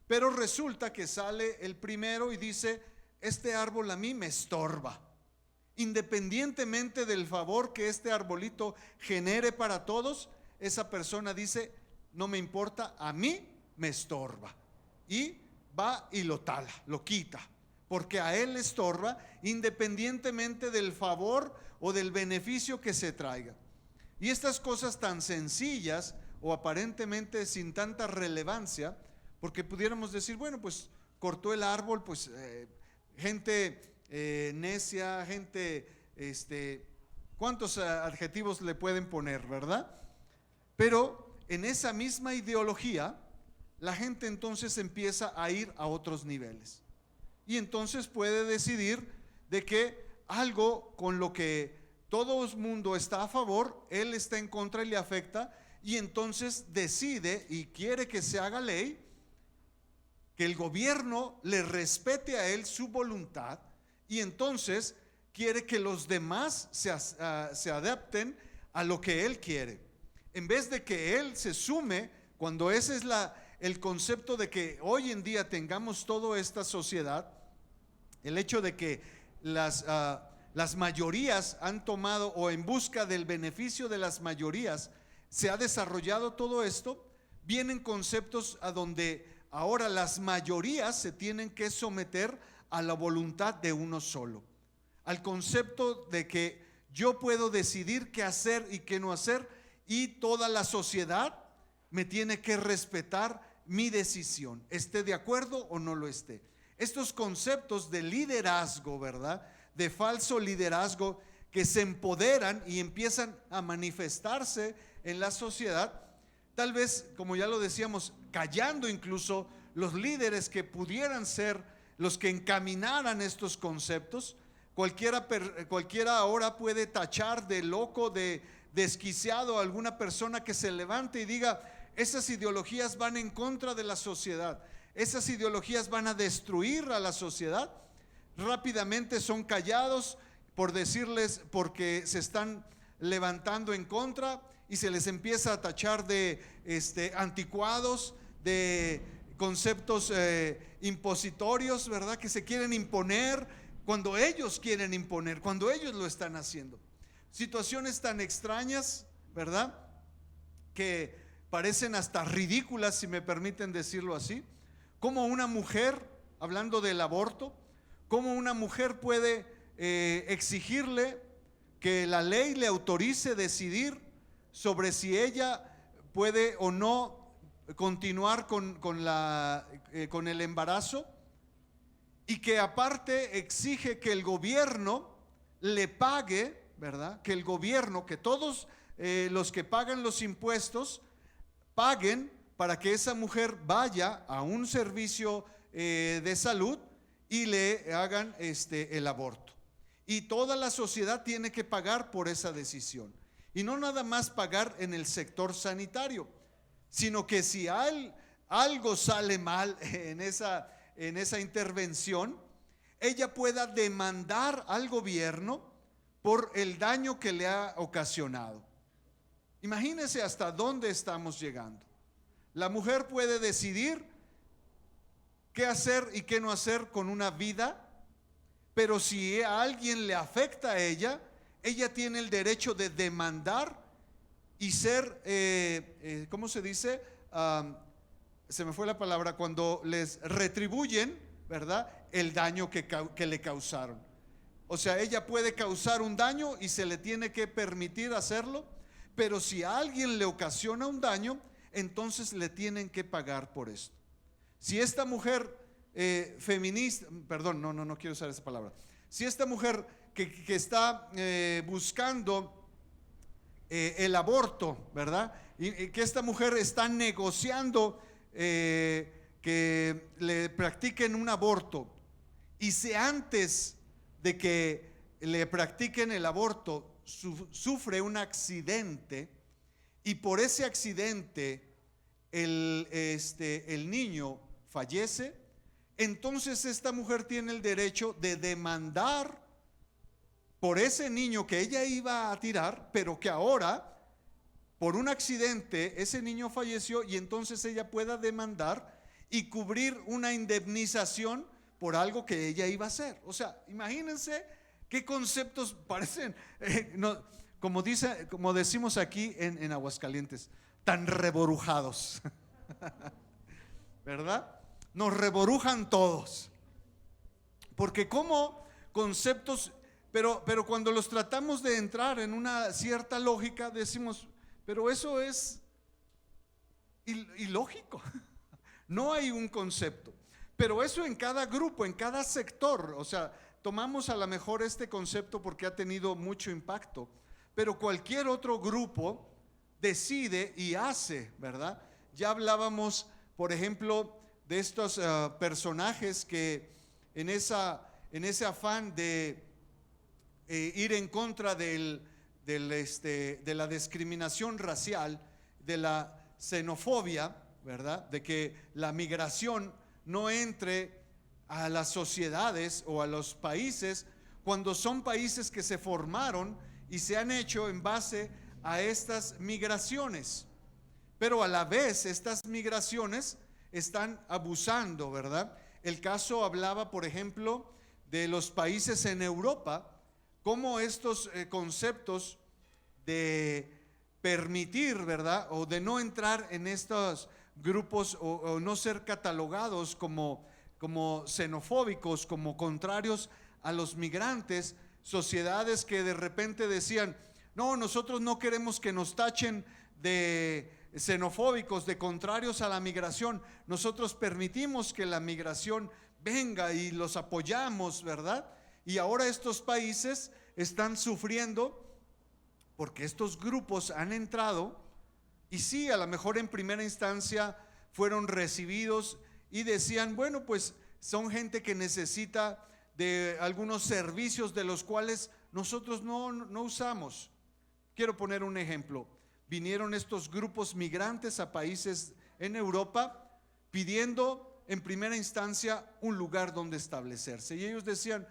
Pero resulta que sale el primero y dice: este árbol a mí me estorba. Independientemente del favor que este arbolito genere para todos, esa persona dice: no me importa, a mí me estorba. Y va y lo tala, lo quita, porque a él le estorba, independientemente del favor o del beneficio que se traiga. Y estas cosas tan sencillas o aparentemente sin tanta relevancia, porque pudiéramos decir, bueno, pues cortó el árbol, pues gente necia, gente, ¿cuántos adjetivos le pueden poner, verdad? Pero en esa misma ideología, la gente entonces empieza a ir a otros niveles. Y entonces puede decidir de que algo con lo que todo el mundo está a favor, él está en contra y le afecta, y entonces decide y quiere que se haga ley, que el gobierno le respete a él su voluntad, y entonces quiere que los demás se adapten a lo que él quiere, en vez de que él se sume, cuando ese es el concepto de que hoy en día tengamos toda esta sociedad, el hecho de que las mayorías han tomado, o en busca del beneficio de las mayorías se ha desarrollado todo esto, vienen conceptos a donde ahora las mayorías se tienen que someter a la voluntad de uno solo, al concepto de que yo puedo decidir qué hacer y qué no hacer, y toda la sociedad me tiene que respetar mi decisión, esté de acuerdo o no lo esté. Estos conceptos de liderazgo, ¿verdad? De falso liderazgo que se empoderan y empiezan a manifestarse en la sociedad, tal vez, como ya lo decíamos, callando incluso los líderes que pudieran ser los que encaminaran estos conceptos. Cualquiera ahora puede tachar de loco, de desquiciado a alguna persona que se levante y diga: esas ideologías van en contra de la sociedad, esas ideologías van a destruir a la sociedad. Rápidamente son callados por decirles, porque se están levantando en contra, y se les empieza a tachar de anticuados, de conceptos impositorios, ¿verdad? Que se quieren imponer cuando ellos quieren imponer, cuando ellos lo están haciendo. Situaciones tan extrañas, ¿verdad? Que parecen hasta ridículas, si me permiten decirlo así. Como una mujer, hablando del aborto, como una mujer puede exigirle que la ley le autorice decidir sobre si ella puede o no continuar con el embarazo, y que aparte exige que el gobierno le pague, ¿verdad? Que el gobierno, que todos los que pagan los impuestos paguen para que esa mujer vaya a un servicio de salud y le hagan el aborto. Y toda la sociedad tiene que pagar por esa decisión. Y no nada más pagar en el sector sanitario, sino que si algo sale mal en esa intervención, ella pueda demandar al gobierno por el daño que le ha ocasionado. Imagínense hasta dónde estamos llegando. La mujer puede decidir qué hacer y qué no hacer con una vida, pero si a alguien le afecta a ella, ella tiene el derecho de demandar y ser, ¿cómo se dice? Se me fue la palabra, cuando les retribuyen, ¿verdad? El daño que le causaron. O sea, ella puede causar un daño y se le tiene que permitir hacerlo, pero si a alguien le ocasiona un daño, entonces le tienen que pagar por esto. Si esta mujer feminista, perdón, no quiero usar esa palabra. Si esta mujer que está buscando el aborto, ¿verdad? Y que esta mujer está negociando que le practiquen un aborto, y si antes de que le practiquen el aborto sufre un accidente, y por ese accidente el niño fallece, entonces esta mujer tiene el derecho de demandar por ese niño que ella iba a tirar, pero que ahora por un accidente ese niño falleció, y entonces ella pueda demandar y cubrir una indemnización por algo que ella iba a hacer. O sea, imagínense qué conceptos parecen, como decimos aquí en Aguascalientes, tan reborujados, ¿verdad? Nos reborujan todos, porque como conceptos, pero cuando los tratamos de entrar en una cierta lógica, decimos: pero eso es ilógico. No hay un concepto. Pero eso en cada grupo, en cada sector. O sea, tomamos a lo mejor este concepto porque ha tenido mucho impacto, pero cualquier otro grupo decide y hace, ¿verdad? Ya hablábamos, por ejemplo, de estos personajes que en ese afán de ir en contra de la discriminación racial, de la xenofobia, ¿verdad? De que la migración no entre a las sociedades o a los países, cuando son países que se formaron y se han hecho en base a estas migraciones. Pero a la vez estas migraciones están abusando, ¿verdad? El caso hablaba, por ejemplo, de los países en Europa, cómo estos conceptos de permitir, ¿verdad? O de no entrar en estos grupos, o no ser catalogados como xenofóbicos, como contrarios a los migrantes, sociedades que de repente decían: no, nosotros no queremos que nos tachen de xenofóbicos, de contrarios a la migración. Nosotros permitimos que la migración venga y los apoyamos, ¿verdad? Y ahora estos países están sufriendo porque estos grupos han entrado y sí, a lo mejor en primera instancia fueron recibidos y decían, bueno, pues son gente que necesita de algunos servicios de los cuales nosotros no usamos. Quiero poner un ejemplo. Vinieron estos grupos migrantes a países en Europa pidiendo en primera instancia un lugar donde establecerse. Y ellos decían,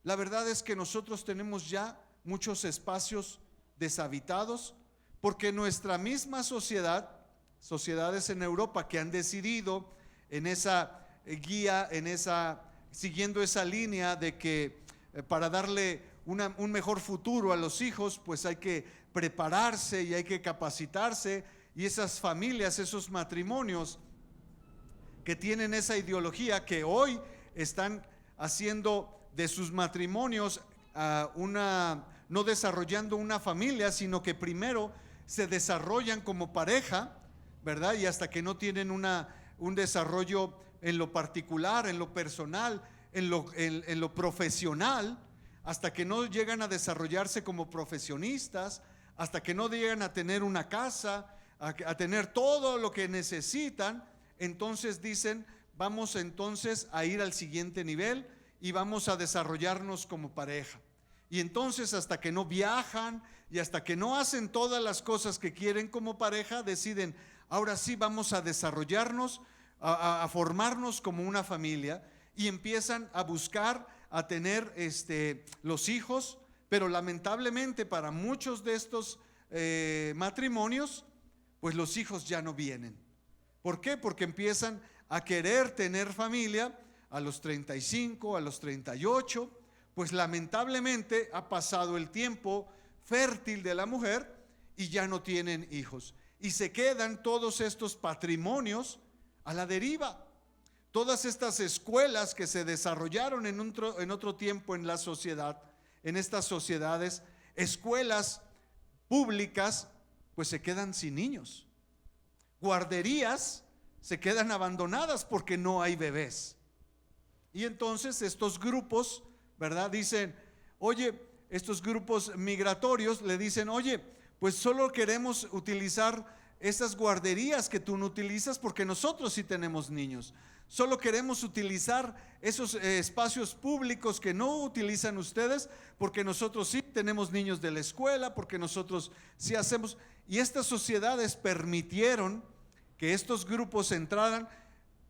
la verdad es que nosotros tenemos ya muchos espacios deshabitados porque nuestra misma sociedad, sociedades en Europa que han decidido en esa guía, siguiendo esa línea de que para darle un mejor futuro a los hijos, pues hay que prepararse y hay que capacitarse, y esas familias, esos matrimonios que tienen esa ideología, que hoy están haciendo de sus matrimonios no desarrollando una familia, sino que primero se desarrollan como pareja, ¿verdad? Y hasta que no tienen un desarrollo en lo particular, en lo personal, en lo profesional, hasta que no llegan a desarrollarse como profesionistas, hasta que no llegan a tener una casa, a tener todo lo que necesitan, entonces dicen, vamos entonces a ir al siguiente nivel y vamos a desarrollarnos como pareja. Y entonces hasta que no viajan y hasta que no hacen todas las cosas que quieren como pareja, deciden, ahora sí vamos a desarrollarnos, a formarnos como una familia, y empiezan a buscar, a tener los hijos. Pero lamentablemente para muchos de estos matrimonios, pues los hijos ya no vienen. ¿Por qué? Porque empiezan a querer tener familia a los 35, a los 38, pues lamentablemente ha pasado el tiempo fértil de la mujer y ya no tienen hijos. Y se quedan todos estos patrimonios a la deriva. Todas estas escuelas que se desarrollaron en otro tiempo en la sociedad, en estas sociedades, escuelas públicas, pues se quedan sin niños. Guarderías se quedan abandonadas porque no hay bebés. Y entonces estos grupos, ¿verdad? Dicen, oye, estos grupos migratorios le dicen, oye, pues solo queremos utilizar esas guarderías que tú no utilizas porque nosotros sí tenemos niños. Solo queremos utilizar esos espacios públicos que no utilizan ustedes porque nosotros sí tenemos niños de la escuela, porque nosotros sí hacemos. Y estas sociedades permitieron que estos grupos entraran.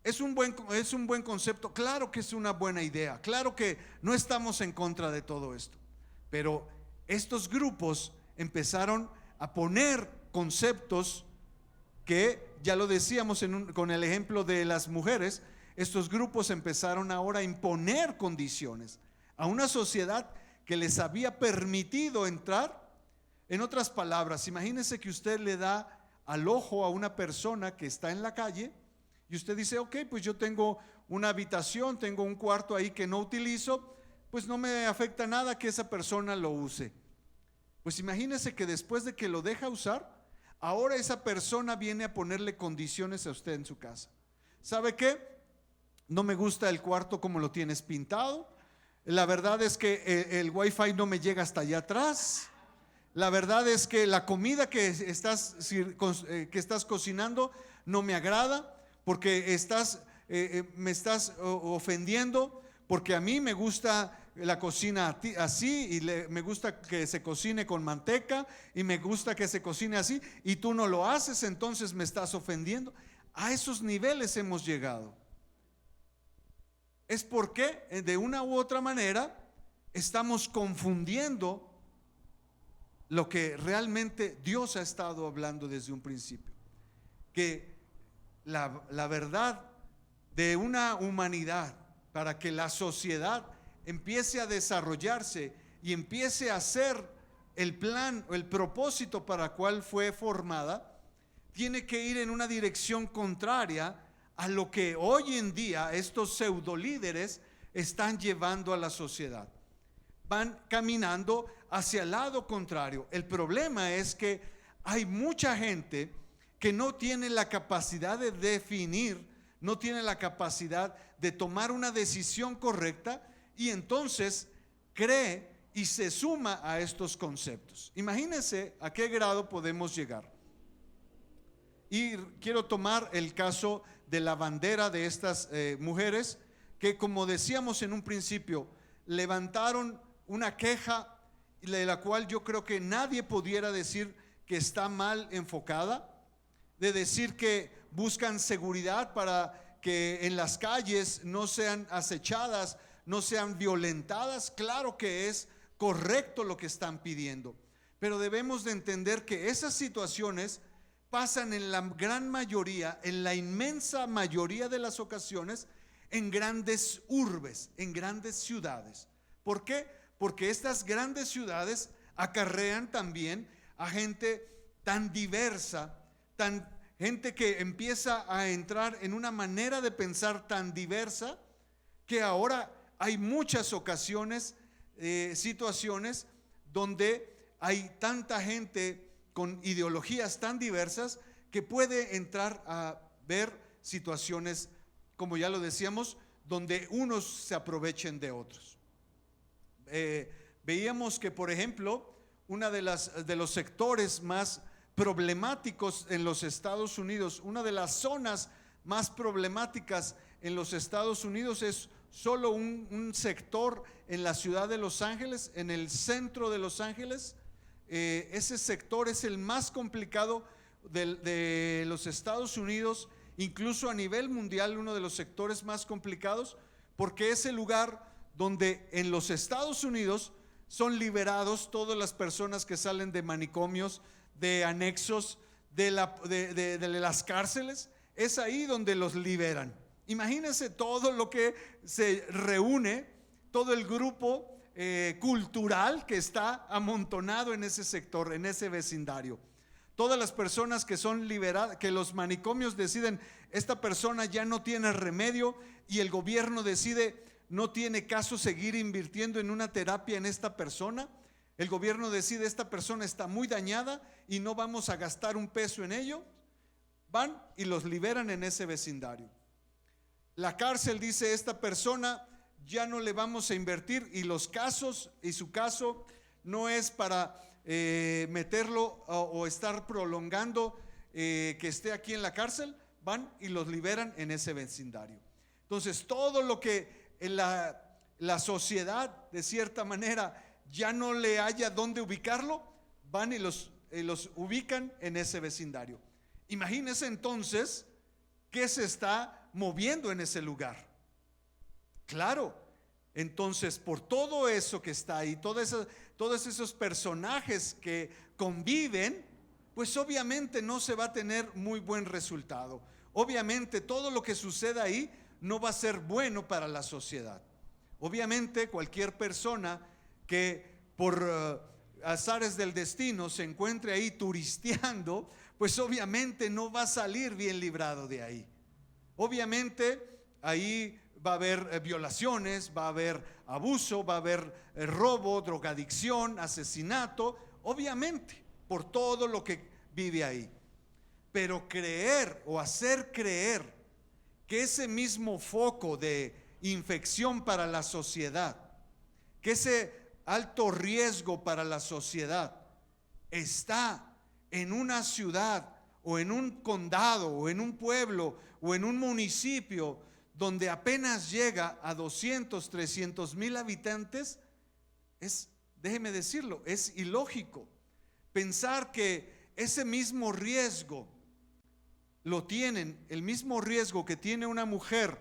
Es un buen concepto, claro que es una buena idea, claro que no estamos en contra de todo esto, pero estos grupos empezaron a poner conceptos que, ya lo decíamos con el ejemplo de las mujeres, estos grupos empezaron ahora a imponer condiciones a una sociedad que les había permitido entrar. En otras palabras, imagínense que usted le da al ojo a una persona que está en la calle y usted dice, ok, pues yo tengo una habitación, tengo un cuarto ahí que no utilizo, pues no me afecta nada que esa persona lo use. Pues imagínese que después de que lo deja usar, ahora esa persona viene a ponerle condiciones a usted en su casa. ¿Sabe qué? No me gusta el cuarto como lo tienes pintado. La verdad es que el wifi no me llega hasta allá atrás. La verdad es que la comida que estás cocinando no me agrada, porque me estás ofendiendo, porque a mí me gusta la cocina así y me gusta que se cocine con manteca y me gusta que se cocine así y tú no lo haces, entonces me estás ofendiendo. A esos niveles hemos llegado. Es porque de una u otra manera estamos confundiendo lo que realmente Dios ha estado hablando desde un principio, que la verdad de una humanidad, para que la sociedad empiece a desarrollarse y empiece a ser el plan o el propósito para cual fue formada, tiene que ir en una dirección contraria a lo que hoy en día estos pseudolíderes están llevando a la sociedad. Van caminando hacia el lado contrario. El problema es que hay mucha gente que no tiene la capacidad de definir, no tiene la capacidad de tomar una decisión correcta, y entonces cree y se suma a estos conceptos. Imagínense a qué grado podemos llegar. Y quiero tomar el caso de la bandera de estas mujeres que, como decíamos en un principio, levantaron una queja de la cual yo creo que nadie pudiera decir que está mal enfocada, de decir que buscan seguridad para que en las calles no sean acechadas, no sean violentadas. Claro que es correcto lo que están pidiendo, pero debemos de entender que esas situaciones pasan en la gran mayoría, en la inmensa mayoría de las ocasiones, en grandes urbes, en grandes ciudades. ¿Por qué? Porque estas grandes ciudades acarrean también a gente tan diversa, gente que empieza a entrar en una manera de pensar tan diversa, que ahora hay muchas ocasiones, situaciones donde hay tanta gente con ideologías tan diversas que puede entrar a ver situaciones, como ya lo decíamos, donde unos se aprovechen de otros. Veíamos que, por ejemplo, una de los sectores más problemáticos en los Estados Unidos, una de las zonas más problemáticas en los Estados Unidos, es solo un sector en la ciudad de Los Ángeles, en el centro de Los Ángeles. Ese sector es el más complicado de los Estados Unidos, incluso a nivel mundial, uno de los sectores más complicados, porque es el lugar donde en los Estados Unidos son liberados todas las personas que salen de manicomios, de anexos, de las cárceles. Es ahí donde los liberan. Imagínense todo lo que se reúne, todo el grupo cultural que está amontonado en ese sector, en ese vecindario. Todas las personas que son liberadas, que los manicomios deciden, esta persona ya no tiene remedio, y el gobierno decide, no tiene caso seguir invirtiendo en una terapia en esta persona. El gobierno decide, esta persona está muy dañada y no vamos a gastar un peso en ello. Van y los liberan en ese vecindario. La cárcel dice, esta persona ya no le vamos a invertir, y los casos, y su caso no es para meterlo o estar prolongando que esté aquí en la cárcel. Van y los liberan en ese vecindario. Entonces, todo lo que la sociedad de cierta manera ya no le haya dónde ubicarlo, van y los ubican en ese vecindario. Imagínense entonces qué se está moviendo en ese lugar. Claro, entonces por todo eso que está ahí, todos esos personajes que conviven, pues obviamente no se va a tener muy buen resultado. Obviamente todo lo que suceda ahí no va a ser bueno para la sociedad. Obviamente cualquier persona que por azares del destino se encuentre ahí turisteando, pues obviamente no va a salir bien librado de ahí. Obviamente ahí va a haber violaciones, va a haber abuso, va a haber robo, drogadicción, asesinato, obviamente por todo lo que vive ahí. Pero creer o hacer creer que ese mismo foco de infección para la sociedad, que ese alto riesgo para la sociedad está en una ciudad o en un condado o en un pueblo o en un municipio donde apenas llega a 200, 300 mil habitantes, déjeme decirlo, es ilógico pensar que ese mismo riesgo lo tienen, el mismo riesgo que tiene una mujer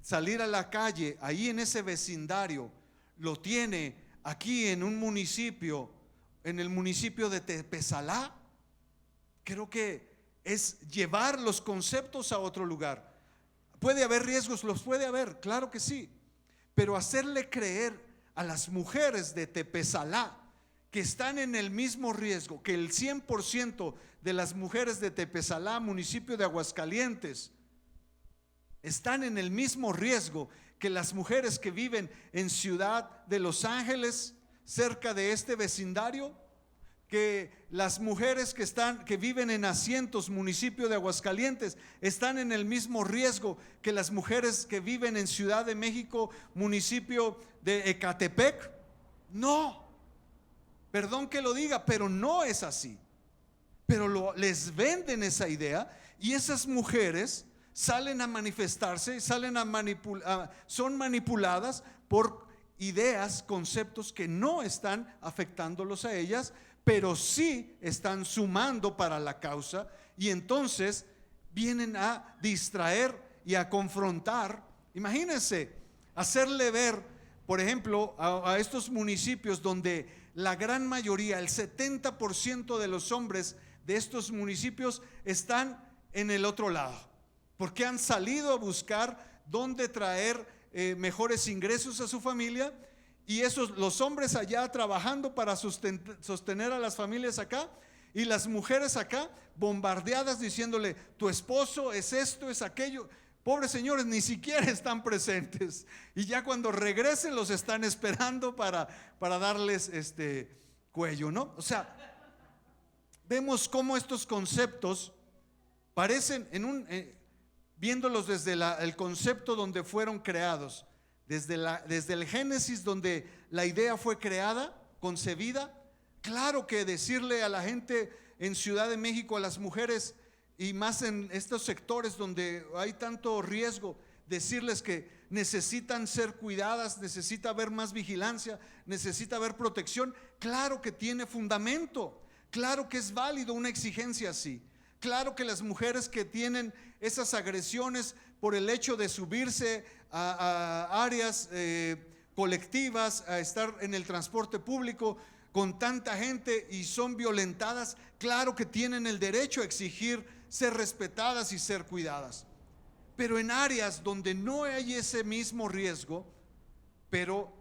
salir a la calle ahí en ese vecindario, lo tiene aquí en un municipio, en el municipio de Tepezalá. Creo que es llevar los conceptos a otro lugar. ¿Puede haber riesgos? Los puede haber, claro que sí, pero hacerle creer a las mujeres de Tepezalá que están en el mismo riesgo, que el 100% de las mujeres de Tepezalá, municipio de Aguascalientes, están en el mismo riesgo que las mujeres que viven en Ciudad de Los Ángeles, cerca de este vecindario, que las mujeres que viven en Asientos, municipio de Aguascalientes, están en el mismo riesgo que las mujeres que viven en Ciudad de México, municipio de Ecatepec. No, perdón que lo diga, pero no es así. Pero les venden esa idea, y esas mujeres salen a manifestarse, son manipuladas por ideas, conceptos que no están afectándolos a ellas, pero sí están sumando para la causa, y entonces vienen a distraer y a confrontar. Imagínense, hacerle ver, por ejemplo, a estos municipios donde la gran mayoría, el 70% de los hombres de estos municipios están en el otro lado, porque han salido a buscar dónde traer mejores ingresos a su familia, y los hombres allá trabajando para sostener a las familias acá, y las mujeres acá bombardeadas diciéndole: tu esposo es esto, es aquello. Pobres señores, ni siquiera están presentes, y ya cuando regresen los están esperando para darles cuello, ¿no? O sea, vemos cómo estos conceptos parecen viéndolos desde el concepto donde fueron creados, desde el Génesis, donde la idea fue creada, concebida. Claro que decirle a la gente en Ciudad de México, a las mujeres, y más en estos sectores donde hay tanto riesgo, decirles que necesitan ser cuidadas, necesita haber más vigilancia, necesita haber protección. Claro que tiene fundamento, claro que es válido una exigencia así. Claro que las mujeres que tienen esas agresiones por el hecho de subirse a áreas colectivas, a estar en el transporte público con tanta gente y son violentadas, claro que tienen el derecho a exigir ser respetadas y ser cuidadas. Pero en áreas donde no hay ese mismo riesgo, pero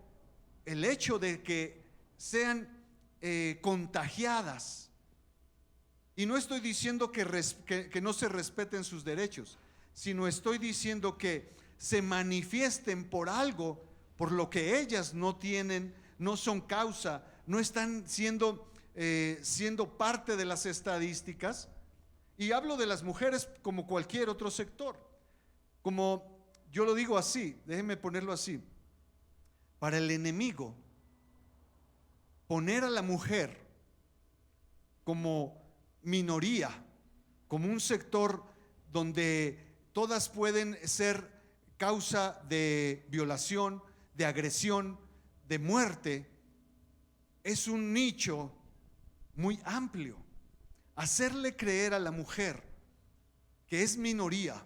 el hecho de que sean contagiadas, y no estoy diciendo que no se respeten sus derechos, sino estoy diciendo que se manifiesten por algo por lo que ellas no tienen, no son causa, no están siendo parte de las estadísticas. Y hablo de las mujeres como cualquier otro sector. Como yo lo digo así, déjenme ponerlo así: para el enemigo, poner a la mujer como minoría, como un sector donde todas pueden ser causa de violación, de agresión, de muerte, es un nicho muy amplio. Hacerle creer a la mujer que es minoría,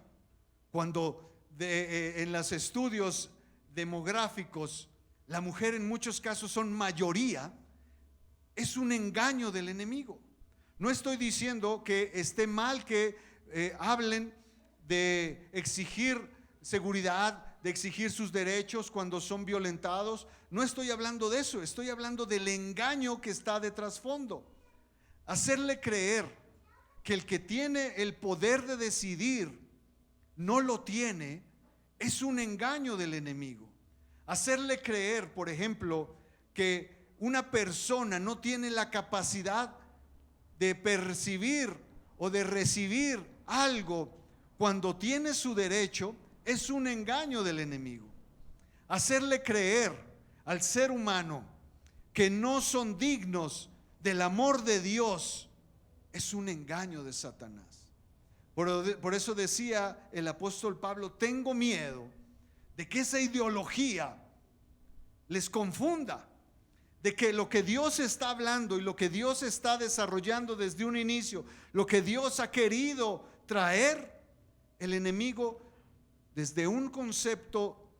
cuando en los estudios demográficos la mujer en muchos casos son mayoría, es un engaño del enemigo. No estoy diciendo que esté mal que hablen de exigir seguridad, de exigir sus derechos cuando son violentados. No estoy hablando de eso, estoy hablando del engaño que está de trasfondo. Hacerle creer que el que tiene el poder de decidir no lo tiene, es un engaño del enemigo. Hacerle creer, por ejemplo, que una persona no tiene la capacidad de percibir o de recibir algo cuando tiene su derecho, es un engaño del enemigo. Hacerle creer al ser humano que no son dignos del amor de Dios es un engaño de Satanás. Por eso decía el apóstol Pablo: tengo miedo de que esa ideología les confunda, de que lo que Dios está hablando y lo que Dios está desarrollando desde un inicio, lo que Dios ha querido traer, el enemigo desde un concepto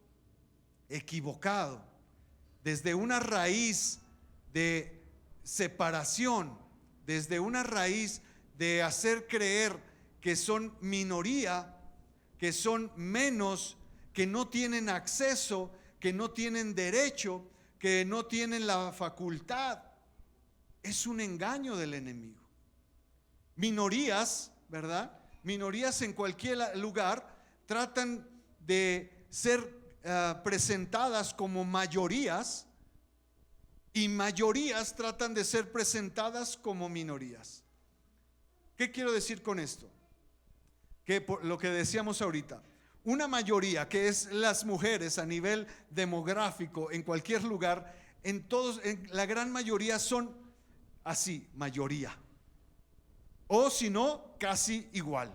equivocado, desde una raíz de separación, desde una raíz de hacer creer que son minoría, que son menos, que no tienen acceso, que no tienen derecho, que no tienen la facultad. Es un engaño del enemigo. Minorías, ¿verdad? Minorías en cualquier lugar tratan de ser presentadas como mayorías, y mayorías tratan de ser presentadas como minorías. ¿Qué quiero decir con esto? Que por lo que decíamos ahorita, una mayoría, que es las mujeres a nivel demográfico en cualquier lugar, en la gran mayoría son así, mayoría, o si no, casi igual.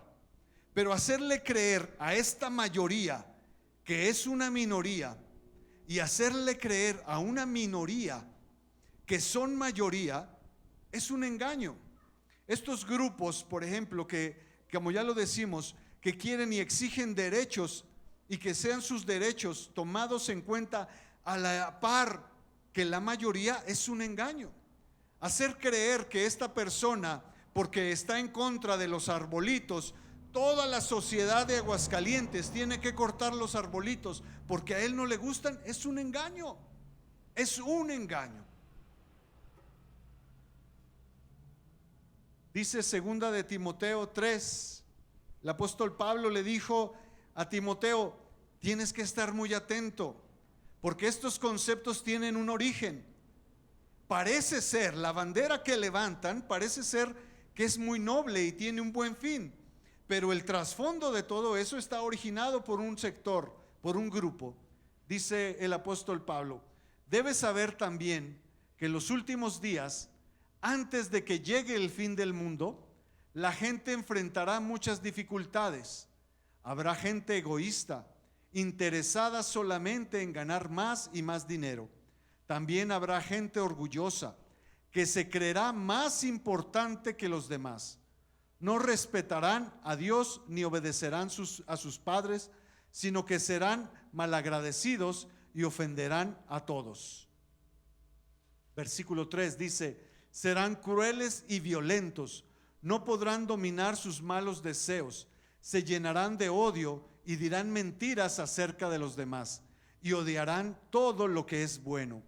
Pero hacerle creer a esta mayoría que es una minoría, y hacerle creer a una minoría que son mayoría, es un engaño. Estos grupos, por ejemplo, que como ya lo decimos, que quieren y exigen derechos, y que sean sus derechos tomados en cuenta a la par que la mayoría, es un engaño. Hacer creer que esta persona, porque está en contra de los arbolitos, toda la sociedad de Aguascalientes tiene que cortar los arbolitos porque a él no le gustan, es un engaño. Es un engaño. Dice segunda de Timoteo 3, el apóstol Pablo le dijo a Timoteo: tienes que estar muy atento, porque estos conceptos tienen un origen. Parece ser, la bandera que levantan parece ser que es muy noble y tiene un buen fin, pero el trasfondo de todo eso está originado por un sector, por un grupo. Dice el apóstol Pablo: debes saber también que en los últimos días, antes de que llegue el fin del mundo, la gente enfrentará muchas dificultades. Habrá gente egoísta, interesada solamente en ganar más y más dinero. También habrá gente orgullosa, que se creerá más importante que los demás. No respetarán a Dios ni obedecerán a sus padres, sino que serán malagradecidos y ofenderán a todos. Versículo 3 dice: serán crueles y violentos, no podrán dominar sus malos deseos, se llenarán de odio y dirán mentiras acerca de los demás, y odiarán todo lo que es bueno.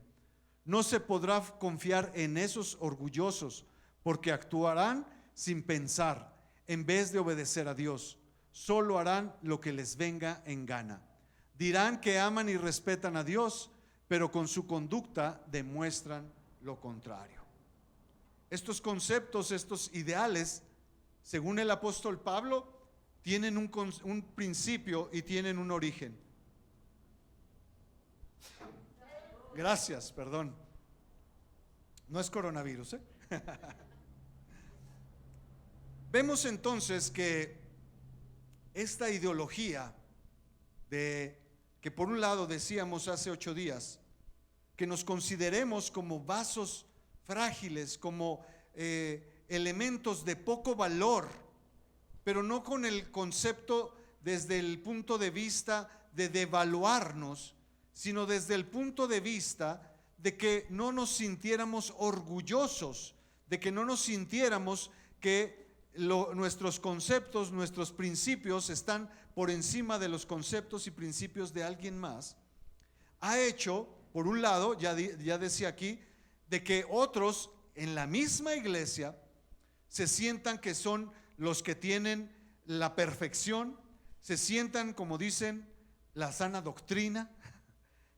No se podrá confiar en esos orgullosos, porque actuarán sin pensar, en vez de obedecer a Dios. Solo harán lo que les venga en gana. Dirán que aman y respetan a Dios, pero con su conducta demuestran lo contrario. Estos conceptos, estos ideales, según el apóstol Pablo, tienen un principio y tienen un origen. Gracias, perdón. No es coronavirus, ¿eh? Vemos entonces que esta ideología de que por un lado decíamos hace 8 días que nos consideremos como vasos frágiles, como elementos de poco valor, pero no con el concepto desde el punto de vista de devaluarnos, sino desde el punto de vista de que no nos sintiéramos orgullosos, de que no nos sintiéramos que nuestros conceptos, nuestros principios están por encima de los conceptos y principios de alguien más. Ha hecho, por un lado, ya decía aquí, de que otros en la misma iglesia se sientan que son los que tienen la perfección, se sientan, como dicen, la sana doctrina,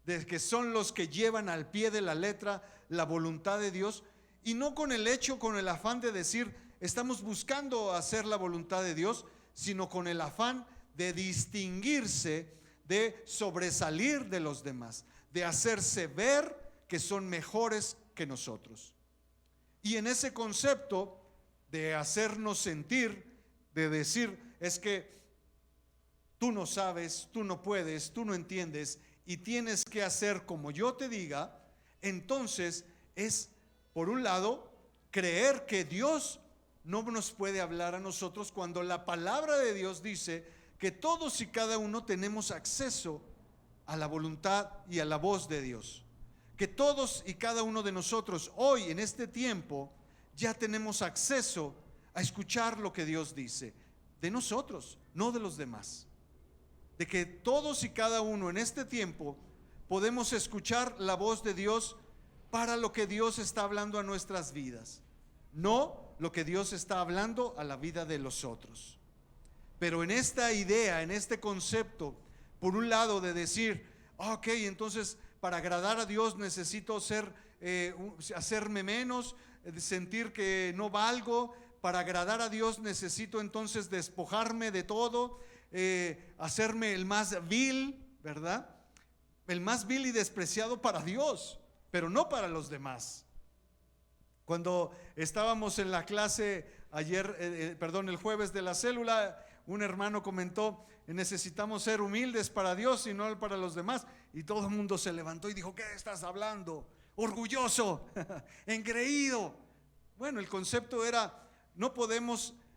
de que son los que llevan al pie de la letra la voluntad de Dios, y no con el afán de decir estamos buscando hacer la voluntad de Dios, sino con el afán de distinguirse, de sobresalir de los demás, de hacerse ver que son mejores que nosotros. Y en ese concepto de hacernos sentir, de decir es que tú no sabes, tú no puedes, tú no entiendes y tienes que hacer como yo te diga, entonces es, por un lado, creer que Dios no nos puede hablar a nosotros cuando la palabra de Dios dice que todos y cada uno tenemos acceso a la voluntad y a la voz de Dios. Que todos y cada uno de nosotros hoy en este tiempo ya tenemos acceso a escuchar lo que Dios dice de nosotros, no de los demás. De que todos y cada uno en este tiempo podemos escuchar la voz de Dios para lo que Dios está hablando a nuestras vidas, no lo que Dios está hablando a la vida de los otros. Pero en esta idea, en este concepto, por un lado de decir, ok, entonces para agradar a Dios necesito ser hacerme menos, sentir que no valgo. Para agradar a Dios necesito entonces despojarme de todo, hacerme el más vil, ¿verdad? El más vil y despreciado para Dios, pero no para los demás. Cuando estábamos en la clase ayer, el jueves de la célula, un hermano comentó: necesitamos ser humildes para Dios y no para los demás. Y todo el mundo se levantó y dijo: ¿qué estás hablando? Orgulloso, engreído. Bueno, el concepto era: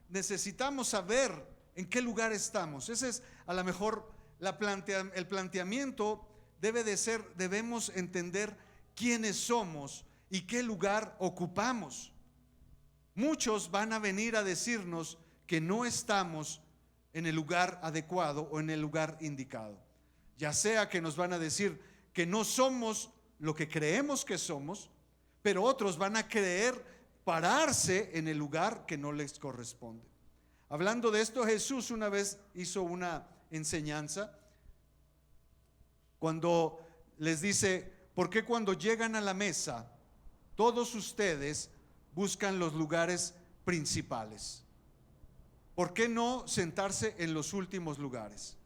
necesitamos saber en qué lugar estamos. Ese es a lo mejor el planteamiento debe de ser: debemos entender quiénes somos y qué lugar ocupamos. Muchos van a venir a decirnos que no estamos en el lugar adecuado o en el lugar indicado. Ya sea que nos van a decir que no somos lo que creemos que somos, pero otros van a querer pararse en el lugar que no les corresponde. Hablando de esto, Jesús una vez hizo una enseñanza cuando les dice: ¿por qué cuando llegan a la mesa todos ustedes buscan los lugares principales? ¿Por qué no sentarse en los últimos lugares?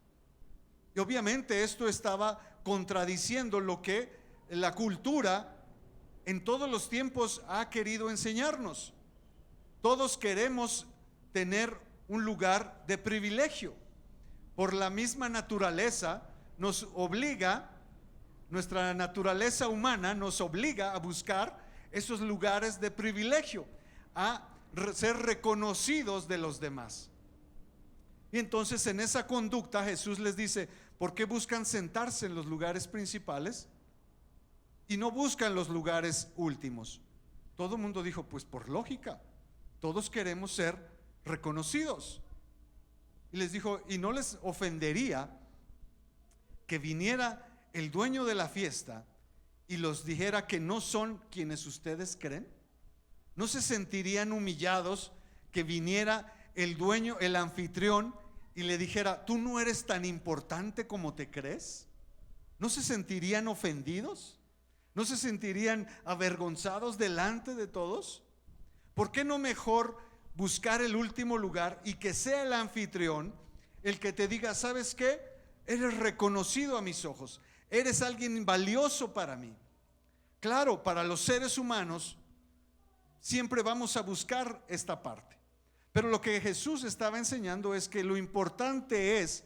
Y obviamente esto estaba contradiciendo lo que la cultura en todos los tiempos ha querido enseñarnos. Todos queremos tener un lugar de privilegio. Por la misma naturaleza nos obliga, nuestra naturaleza humana nos obliga a buscar esos lugares de privilegio, a ser reconocidos de los demás. Y entonces en esa conducta Jesús les dice: ¿por qué buscan sentarse en los lugares principales y no buscan los lugares últimos? Todo el mundo dijo: pues por lógica, todos queremos ser reconocidos. Y les dijo: ¿y no les ofendería que viniera el dueño de la fiesta y los dijera que no son quienes ustedes creen? ¿No se sentirían humillados que viniera el dueño, el anfitrión, y le dijera: tú no eres tan importante como te crees? ¿No se sentirían ofendidos? ¿No se sentirían avergonzados delante de todos? ¿Por qué no mejor buscar el último lugar y que sea el anfitrión el que te diga: ¿sabes qué? Eres reconocido a mis ojos, eres alguien valioso para mí. Claro, para los seres humanos siempre vamos a buscar esta parte, pero lo que Jesús estaba enseñando es que lo importante es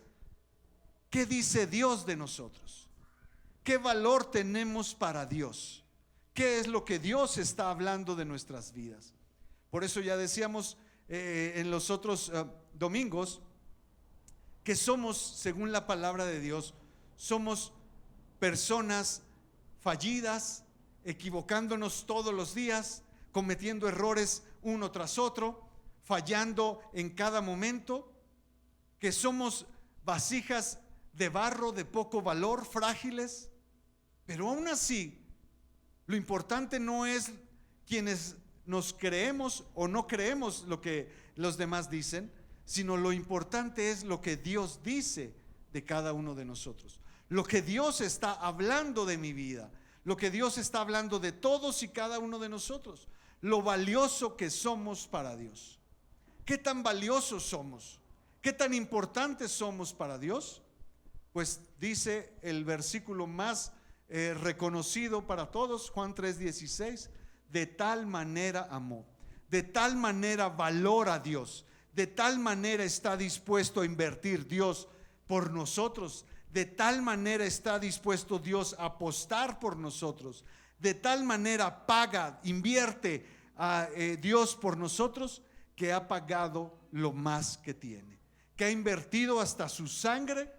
qué dice Dios de nosotros, qué valor tenemos para Dios, qué es lo que Dios está hablando de nuestras vidas. Por eso ya decíamos en los otros domingos que somos, según la palabra de Dios, somos personas fallidas, equivocándonos todos los días, cometiendo errores uno tras otro, fallando en cada momento, que somos vasijas de barro de poco valor, frágiles. Pero aún así, lo importante no es quienes nos creemos o no creemos lo que los demás dicen, sino lo importante es lo que Dios dice de cada uno de nosotros, lo que Dios está hablando de mi vida, lo que Dios está hablando de todos y cada uno de nosotros, lo valioso que somos para Dios. ¿Qué tan valiosos somos? ¿Qué tan importantes somos para Dios? Pues dice el versículo más reconocido para todos, Juan 3:16: de tal manera amó, de tal manera valora a Dios, de tal manera está dispuesto a invertir Dios por nosotros, de tal manera está dispuesto Dios a apostar por nosotros, de tal manera paga, invierte a Dios por nosotros, que ha pagado lo más que tiene, que ha invertido hasta su sangre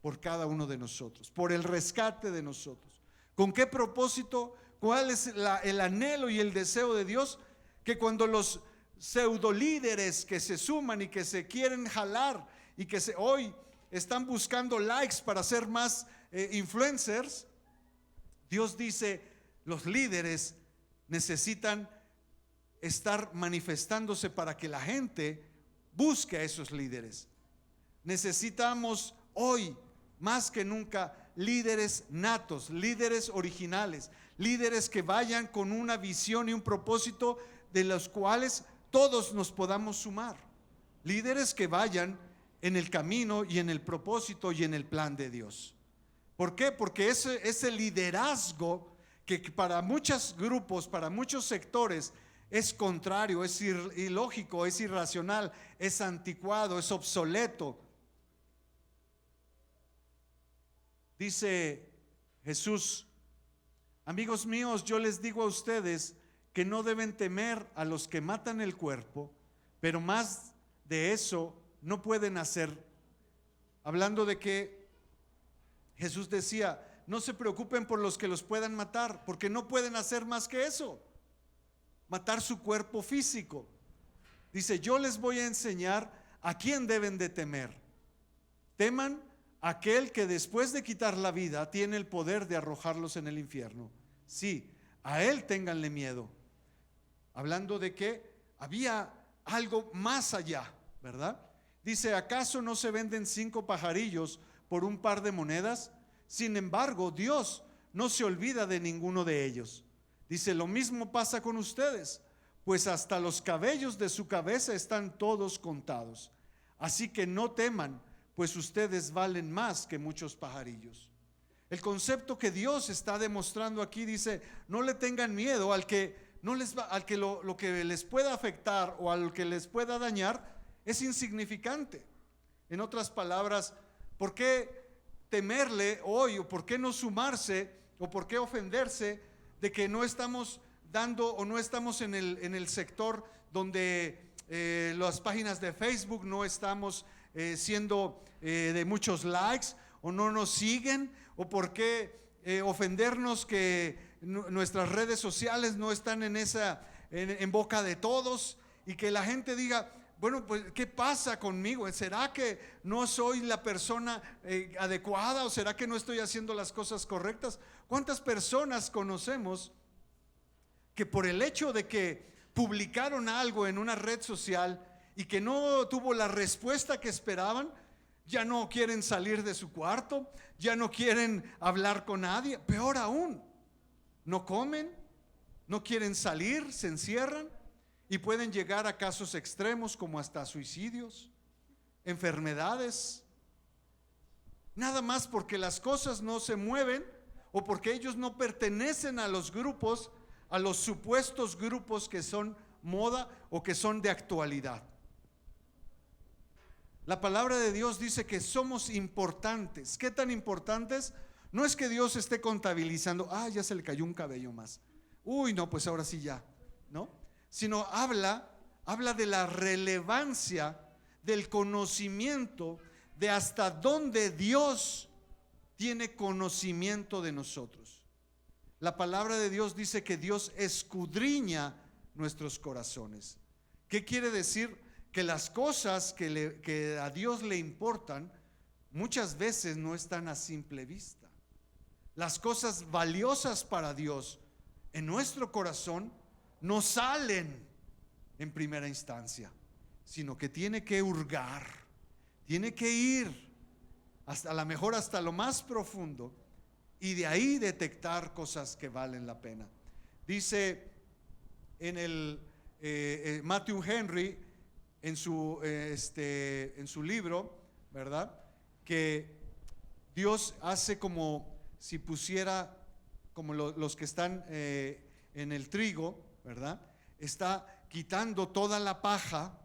por cada uno de nosotros, por el rescate de nosotros. ¿Con qué propósito? ¿Cuál es el anhelo y el deseo de Dios? Que cuando los pseudo líderes que se suman y que se quieren jalar y que hoy están buscando likes para ser más influencers, Dios dice: los líderes necesitan estar manifestándose para que la gente busque a esos líderes. Necesitamos hoy más que nunca líderes natos, líderes originales, líderes que vayan con una visión y un propósito de los cuales todos nos podamos sumar, líderes que vayan en el camino y en el propósito y en el plan de Dios. ¿Por qué? Porque ese liderazgo que para muchos grupos, para muchos sectores es contrario, es ilógico, es irracional, es anticuado, es obsoleto. Dice Jesús: amigos míos, yo les digo a ustedes que no deben temer a los que matan el cuerpo, pero más de eso no pueden hacer. Hablando de que Jesús decía: no se preocupen por los que los puedan matar, porque no pueden hacer más que eso, matar su cuerpo físico. Dice: yo les voy a enseñar a quién deben de temer. Teman a aquel que después de quitar la vida tiene el poder de arrojarlos en el infierno. Sí, a él ténganle miedo. Hablando de que había algo más allá, ¿verdad? Dice: ¿acaso no se venden 5 pajarillos por un par de monedas? Sin embargo, Dios no se olvida de ninguno de ellos. Dice: lo mismo pasa con ustedes, pues hasta los cabellos de su cabeza están todos contados. Así que no teman, pues ustedes valen más que muchos pajarillos. El concepto que Dios está demostrando aquí dice: no le tengan miedo al que no les va, al que lo que les pueda afectar o al que les pueda dañar es insignificante. En otras palabras, ¿por qué temerle hoy, o por qué no sumarse, o por qué ofenderse de que no estamos dando o no estamos en el sector donde las páginas de Facebook no estamos siendo de muchos likes, o no nos siguen, o por qué ofendernos que nuestras redes sociales no están en boca de todos, y que la gente diga: bueno, pues ¿qué pasa conmigo? ¿Será que no soy la persona adecuada, o será que no estoy haciendo las cosas correctas? ¿Cuántas personas conocemos que por el hecho de que publicaron algo en una red social y que no tuvo la respuesta que esperaban, ya no quieren salir de su cuarto, ya no quieren hablar con nadie? Peor aún, no comen, no quieren salir, se encierran, y pueden llegar a casos extremos como hasta suicidios, enfermedades, nada más porque las cosas no se mueven, o porque ellos no pertenecen a los grupos, a los supuestos grupos que son moda o que son de actualidad. La palabra de Dios dice que somos importantes. ¿Qué tan importantes? No es que Dios esté contabilizando: ya se le cayó un cabello más, uy, no, pues ahora sí ya, ¿no? Sino habla de la relevancia del conocimiento, de hasta dónde Dios tiene conocimiento de nosotros. La palabra de Dios dice que Dios escudriña nuestros corazones. ¿Qué quiere decir? Que las cosas que a Dios le importan muchas veces no están a simple vista. Las cosas valiosas para Dios en nuestro corazón no salen en primera instancia, sino que tiene que hurgar, tiene que ir hasta, a lo mejor hasta lo más profundo, y de ahí detectar cosas que valen la pena. Dice en el Matthew Henry en su libro, ¿verdad?, que Dios hace como si pusiera, como los que están en el trigo, ¿verdad?, está quitando toda la paja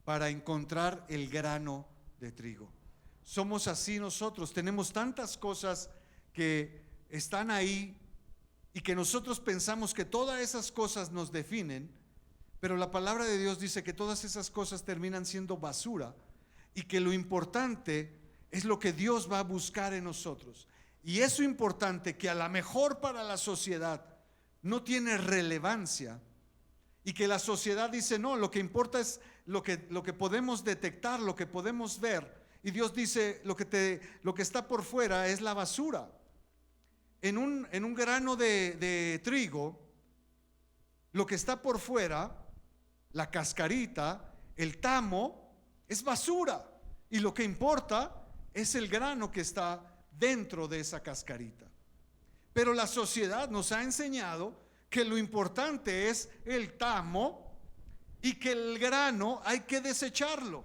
para encontrar el grano de trigo. Somos así nosotros, tenemos tantas cosas que están ahí y que nosotros pensamos que todas esas cosas nos definen, pero la palabra de Dios dice que todas esas cosas terminan siendo basura, y que lo importante es lo que Dios va a buscar en nosotros. Y eso importante, que a lo mejor para la sociedad no tiene relevancia, y que la sociedad dice: no, lo que importa es lo que podemos detectar, lo que podemos ver. Y Dios dice: lo que está por fuera es la basura. En un grano de trigo, lo que está por fuera, la cascarita, el tamo, es basura, y lo que importa es el grano que está dentro de esa cascarita. Pero la sociedad nos ha enseñado que lo importante es el tamo y que el grano hay que desecharlo.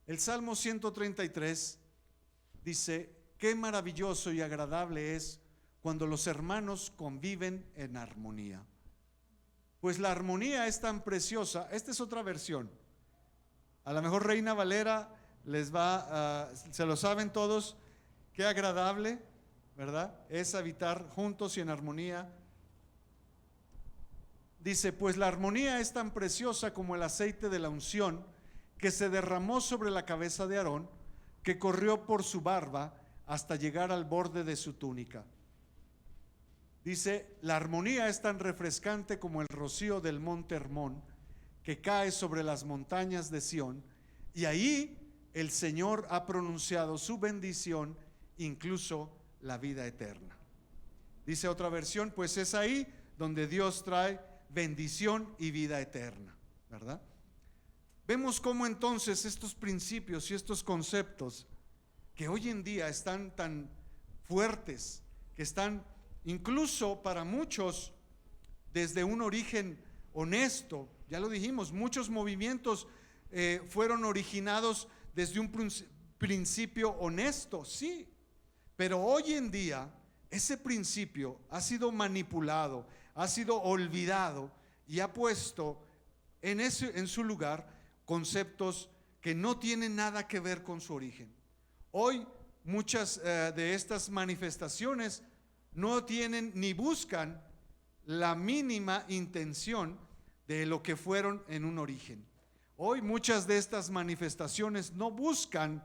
El Salmo 133 dice: qué maravilloso y agradable es cuando los hermanos conviven en armonía. Pues la armonía es tan preciosa. Esta es otra versión. A lo mejor Reina Valera les va, se lo saben todos. Qué agradable, ¿verdad? Es habitar juntos y en armonía. Dice: pues la armonía es tan preciosa como el aceite de la unción que se derramó sobre la cabeza de Aarón, que corrió por su barba hasta llegar al borde de su túnica. Dice: la armonía es tan refrescante como el rocío del monte Hermón, que cae sobre las montañas de Sión, y ahí el Señor ha pronunciado su bendición, incluso la vida eterna. Dice otra versión: pues es ahí donde Dios trae bendición y vida eterna, ¿verdad? Vemos cómo entonces estos principios y estos conceptos que hoy en día están tan fuertes, que están incluso para muchos desde un origen honesto. Ya lo dijimos, muchos movimientos fueron originados desde un principio honesto, sí, pero hoy en día ese principio ha sido manipulado, ha sido olvidado y ha puesto en su lugar conceptos que no tienen nada que ver con su origen. Hoy muchas de estas manifestaciones no tienen ni buscan la mínima intención de lo que fueron en un origen. Hoy muchas de estas manifestaciones no buscan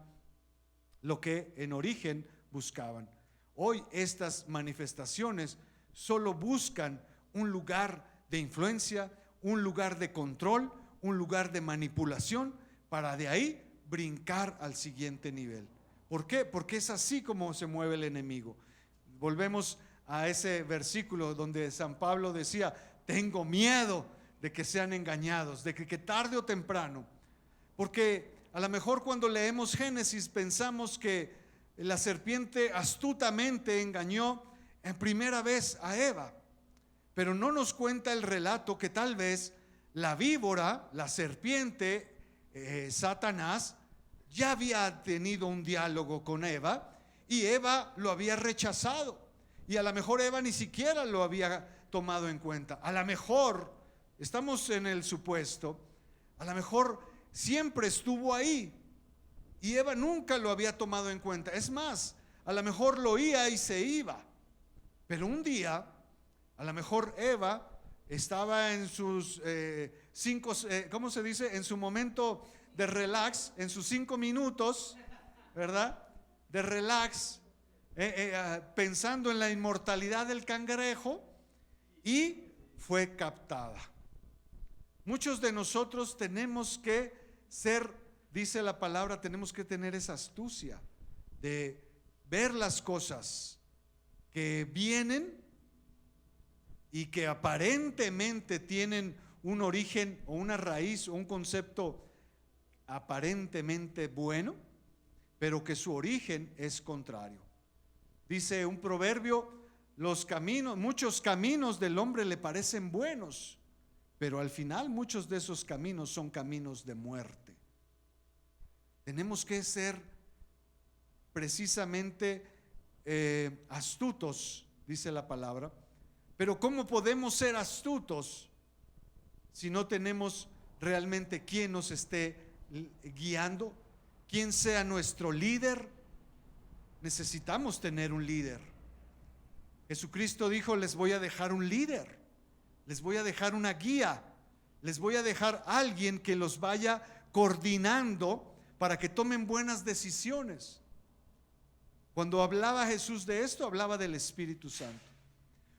lo que en origen buscaban. Hoy estas manifestaciones solo buscan un lugar de influencia, un lugar de control, un lugar de manipulación, para de ahí brincar al siguiente nivel. ¿Por qué? Porque es así como se mueve el enemigo. Volvemos a ese versículo donde San Pablo decía: tengo miedo de que sean engañados, de que tarde o temprano, porque a lo mejor cuando leemos Génesis pensamos que la serpiente astutamente engañó en primera vez a Eva, pero no nos cuenta el relato que tal vez la víbora, la serpiente, Satanás, ya había tenido un diálogo con Eva y Eva lo había rechazado, y a lo mejor Eva ni siquiera lo había tomado en cuenta. A lo mejor, estamos en el supuesto, a lo mejor siempre estuvo ahí y Eva nunca lo había tomado en cuenta. Es más, a lo mejor lo oía y se iba, pero un día a lo mejor Eva estaba en sus ¿cómo se dice? En su momento de relax, en sus 5 minutos, ¿verdad? De relax, pensando en la inmortalidad del cangrejo, y fue captada. Muchos de nosotros tenemos que ser, dice la palabra, tenemos que tener esa astucia de ver las cosas que vienen y que aparentemente tienen un origen o una raíz o un concepto aparentemente bueno, pero que su origen es contrario. Dice un proverbio: muchos caminos del hombre le parecen buenos, pero al final muchos de esos caminos son caminos de muerte. Tenemos que ser precisamente astutos, dice la palabra. Pero ¿cómo podemos ser astutos si no tenemos realmente quien nos esté guiando, quien sea nuestro líder? Necesitamos tener un líder. Jesucristo dijo: les voy a dejar un líder, les voy a dejar una guía, les voy a dejar alguien que los vaya coordinando para que tomen buenas decisiones. Cuando hablaba Jesús de esto, hablaba del Espíritu Santo.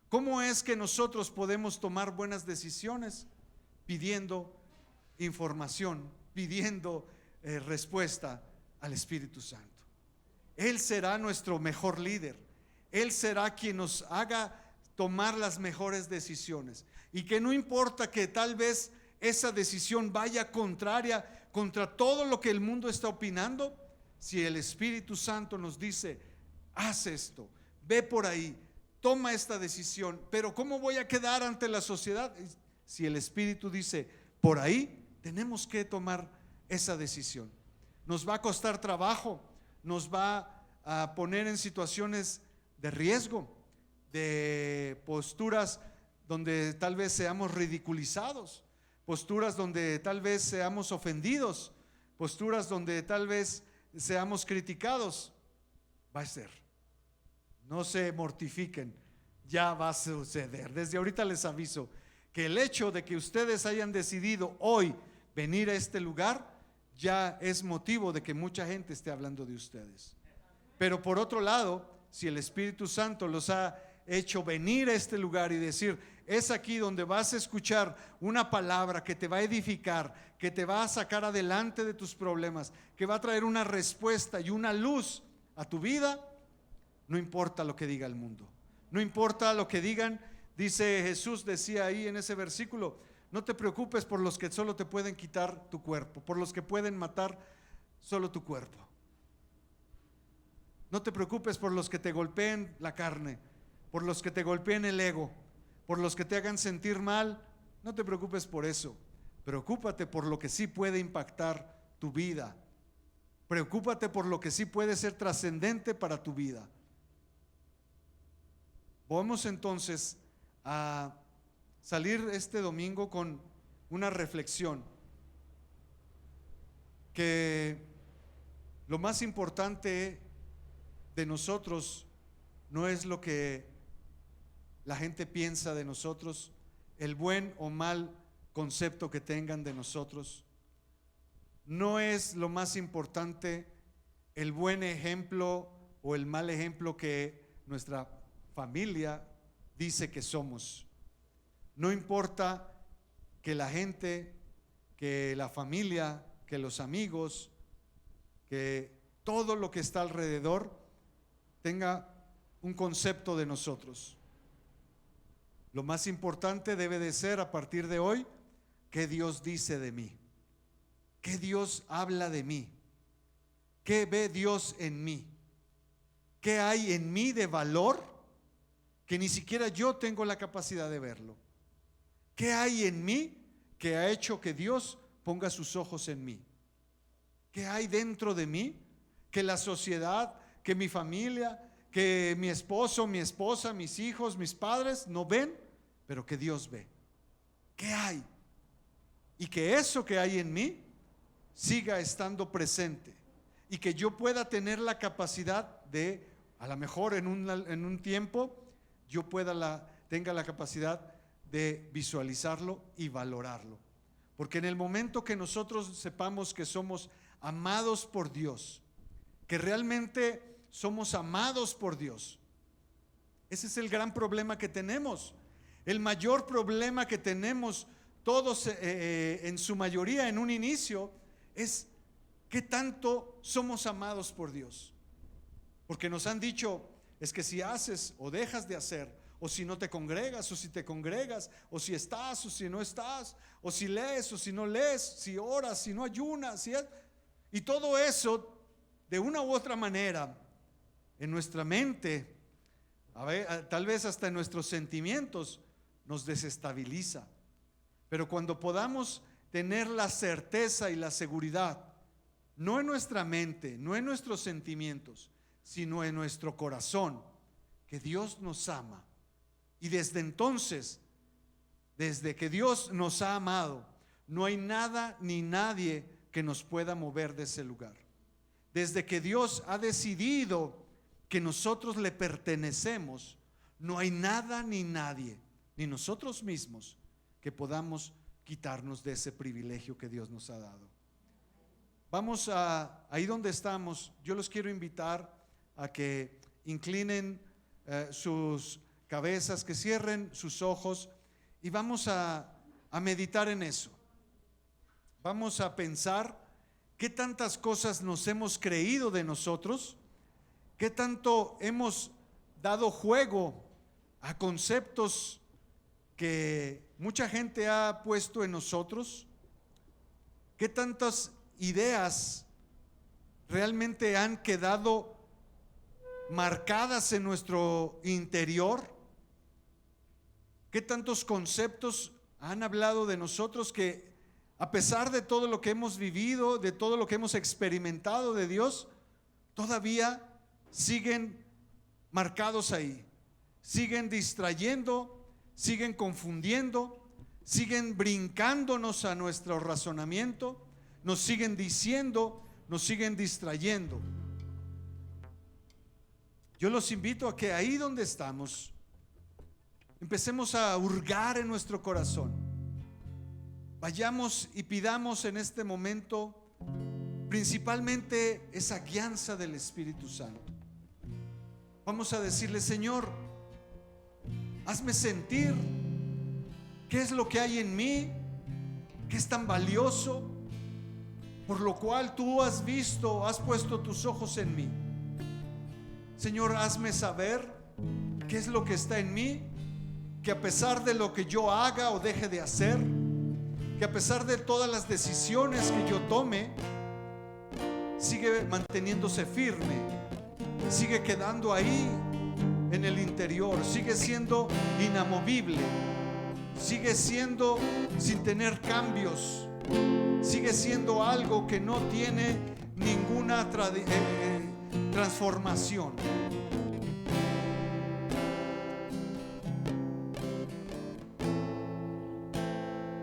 ¿Cómo es que nosotros podemos tomar buenas decisiones? Pidiendo información, pidiendo respuesta al Espíritu Santo. Él será nuestro mejor líder. Él será quien nos haga tomar las mejores decisiones, y que no importa que tal vez esa decisión vaya contraria contra todo lo que el mundo está opinando, si el Espíritu Santo nos dice, haz esto, ve por ahí, toma esta decisión, pero ¿cómo voy a quedar ante la sociedad? Si el Espíritu dice, por ahí, tenemos que tomar esa decisión. Nos va a costar trabajo, nos va a poner en situaciones de riesgo, de posturas donde tal vez seamos ridiculizados, posturas donde tal vez seamos ofendidos, posturas donde tal vez seamos criticados. Va a ser. No se mortifiquen, ya va a suceder. Desde ahorita les aviso que el hecho de que ustedes hayan decidido hoy venir a este lugar ya es motivo de que mucha gente esté hablando de ustedes. Pero por otro lado, si el Espíritu Santo los ha hecho venir a este lugar y decir, es aquí donde vas a escuchar una palabra que te va a edificar, que te va a sacar adelante de tus problemas, que va a traer una respuesta y una luz a tu vida, no importa lo que diga el mundo, no importa lo que digan. Dice Jesús, decía ahí en ese versículo, no te preocupes por los que solo te pueden quitar tu cuerpo, por los que pueden matar solo tu cuerpo. No te preocupes por los que te golpeen la carne, por los que te golpeen el ego, por los que te hagan sentir mal. No te preocupes por eso. Preocúpate por lo que sí puede impactar tu vida. Preocúpate por lo que sí puede ser trascendente para tu vida. Vamos entonces a salir este domingo con una reflexión, que lo más importante de nosotros no es lo que la gente piensa de nosotros, el buen o mal concepto que tengan de nosotros. No es lo más importante el buen ejemplo o el mal ejemplo que nuestra familia dice que somos. No importa que la gente, que la familia, que los amigos, que todo lo que está alrededor tenga un concepto de nosotros. Lo más importante debe de ser a partir de hoy, ¿qué Dios dice de mí? ¿Qué Dios habla de mí? ¿Qué ve Dios en mí? ¿Qué hay en mí de valor que ni siquiera yo tengo la capacidad de verlo? ¿Qué hay en mí que ha hecho que Dios ponga sus ojos en mí? ¿Qué hay dentro de mí que la sociedad, que mi familia, que mi esposo, mi esposa, mis hijos, mis padres no ven, pero que Dios ve? ¿Qué hay? Y que eso que hay en mí siga estando presente y que yo pueda tener la capacidad de, a lo mejor en un tiempo, yo tenga la capacidad de visualizarlo y valorarlo. Porque en el momento que nosotros sepamos que somos amados por Dios, que realmente somos amados por Dios, ese es el gran problema que tenemos. El mayor problema que tenemos todos, en su mayoría en un inicio, es qué tanto somos amados por Dios. Porque nos han dicho, es que si haces o dejas de hacer, o si no te congregas o si te congregas, o si estás o si no estás, o si lees o si no lees, si oras, si no ayunas, y todo eso de una u otra manera en nuestra mente, tal vez hasta en nuestros sentimientos, nos desestabiliza. Pero cuando podamos tener la certeza y la seguridad, no en nuestra mente, no en nuestros sentimientos, sino en nuestro corazón, que Dios nos ama, y desde entonces, desde que Dios nos ha amado, no hay nada ni nadie que nos pueda mover de ese lugar. Desde que Dios ha decidido que nosotros le pertenecemos, no hay nada ni nadie, ni nosotros mismos, que podamos quitarnos de ese privilegio que Dios nos ha dado. Vamos ahí donde estamos, yo los quiero invitar a que inclinen sus cabezas, que cierren sus ojos, y vamos a meditar en eso. Vamos a pensar qué tantas cosas nos hemos creído de nosotros, qué tanto hemos dado juego a conceptos que mucha gente ha puesto en nosotros, qué tantas ideas realmente han quedado marcadas en nuestro interior? ¿Qué tantos conceptos han hablado de nosotros que, a pesar de todo lo que hemos vivido, de todo lo que hemos experimentado de Dios, todavía siguen marcados ahí? Siguen distrayendo, siguen confundiendo, siguen brincándonos a nuestro razonamiento, nos siguen diciendo, nos siguen distrayendo. Yo los invito a que ahí donde estamos empecemos a hurgar en nuestro corazón. Vayamos y pidamos en este momento principalmente esa guianza del Espíritu Santo. Vamos a decirle: Señor, hazme sentir qué es lo que hay en mí, qué es tan valioso, por lo cual tú has visto, has puesto tus ojos en mí. Señor, hazme saber qué es lo que está en mí, que a pesar de lo que yo haga o deje de hacer, que a pesar de todas las decisiones que yo tome, sigue manteniéndose firme, sigue quedando ahí en el interior, sigue siendo inamovible, sigue siendo sin tener cambios, sigue siendo algo que no tiene ninguna transformación.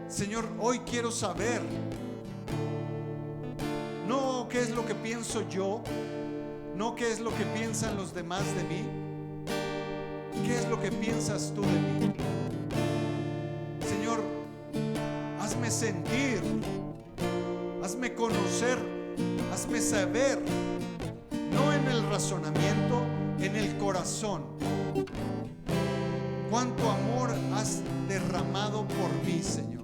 Señor, hoy quiero saber no qué es lo que pienso yo, no qué es lo que piensan los demás de mí, qué es lo que piensas tú de mí. Señor, hazme sentir, hazme conocer, hazme saber, no en el razonamiento, en el corazón, cuánto amor has derramado por mí, Señor.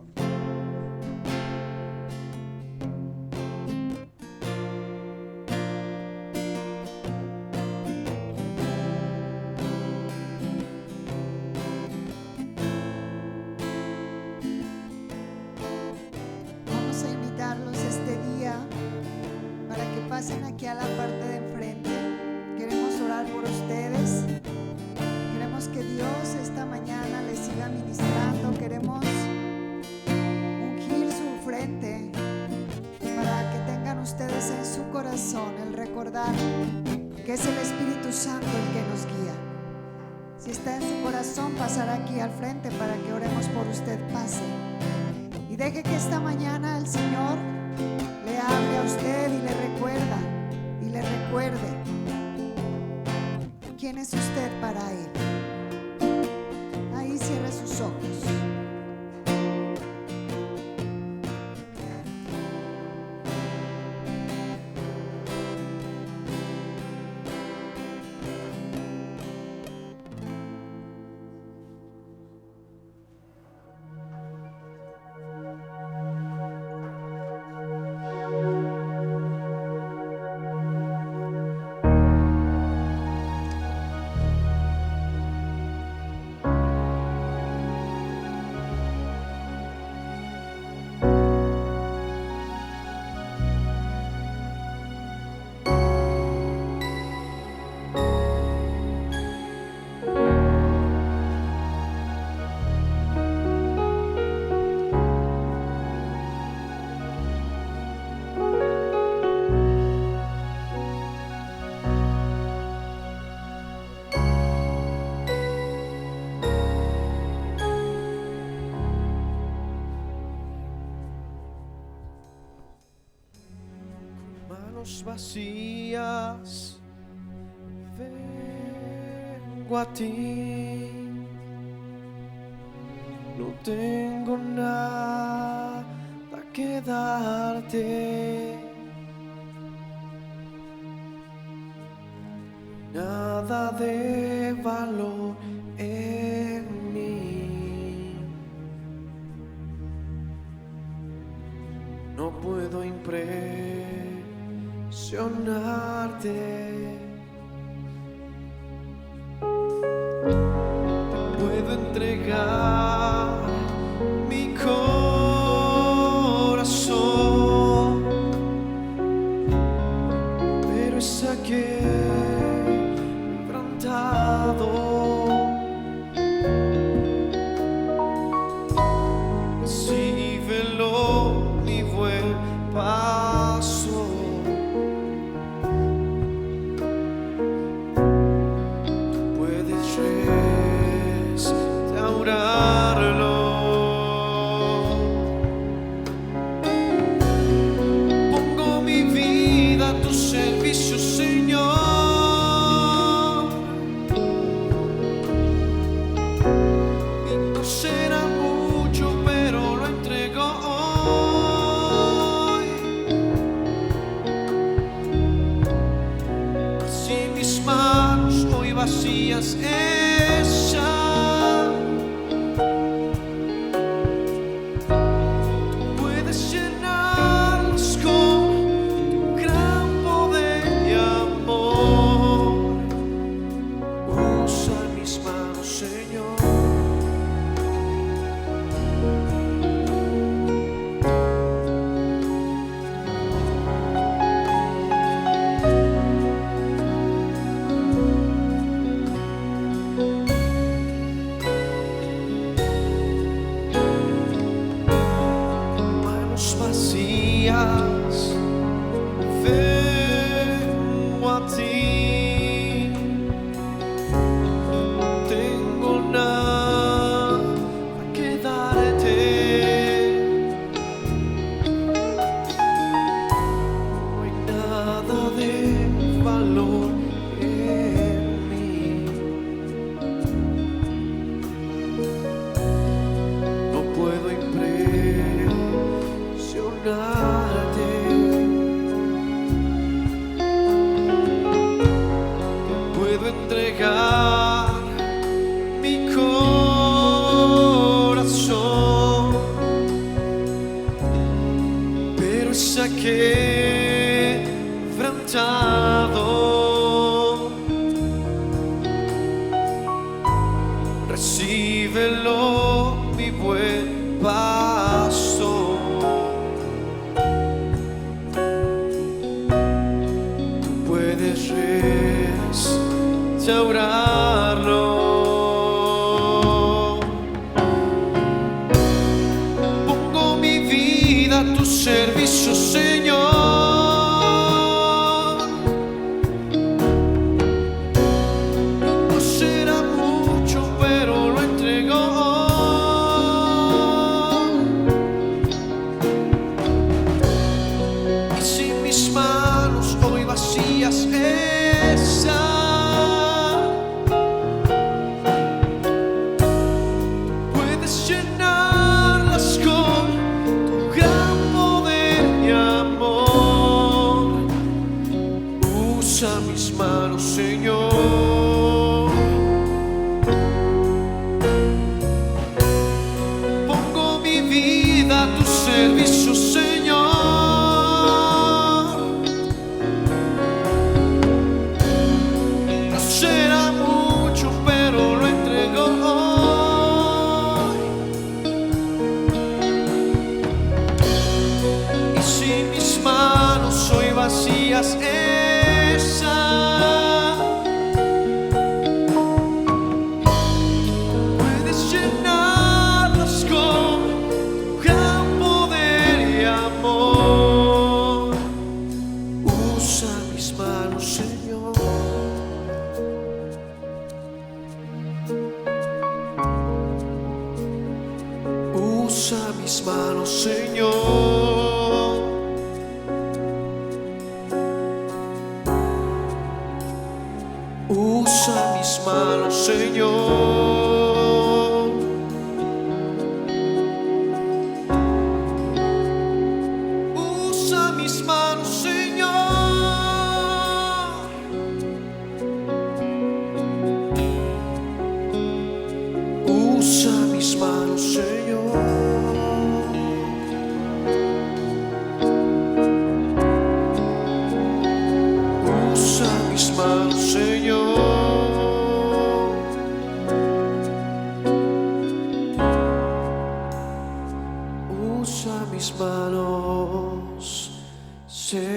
Pasen aquí a la parte de enfrente. Queremos orar por ustedes. Queremos que Dios esta mañana les siga ministrando. Queremos ungir su frente para que tengan ustedes en su corazón el recordar que es el Espíritu Santo el que nos guía. Si está en su corazón, pasar aquí al frente para que oremos por usted. Pase y deje que esta mañana el Señor le hable a usted y le recuerde quién es usted para Él. Ahí cierre sus ojos. Vacías, vengo a ti, no tengo nada que darte, nada de valor en mí, no puedo impresionarte, te puedo entregar mi corazón, vacías ella. Puedes llenarlas con tu gran poder y amor. Usa mis manos, Señor. Vacías, vengo a ti. No tengo nada que darte. No hay nada de valor en mí. No puedo impresionarte. Te puedo entregar mi corazón, pero está quebrantado. Recíbelo, mi buen pastor. Puedes restaurarlo. Pongo mi vida a tu servicio, Señor. No será mucho, pero lo entrego. Y si mis manos hoy vacías están, puedes llenarlas con tu gran poder y amor. Usa mis manos, Señor. Pongo mi vida a tu servicio, Señor. No será mucho, pero lo entrego hoy. Y si mis manos hoy vacías están, puedes llenarlas con tu gran poder y amor. Usa mis manos, Señor. Usa mis manos, Señor. Usa mis manos, Señor. Usa mis manos, Señor. Usa mis manos, Señor. Usa mis manos, Señor. Usa mis manos, Señor.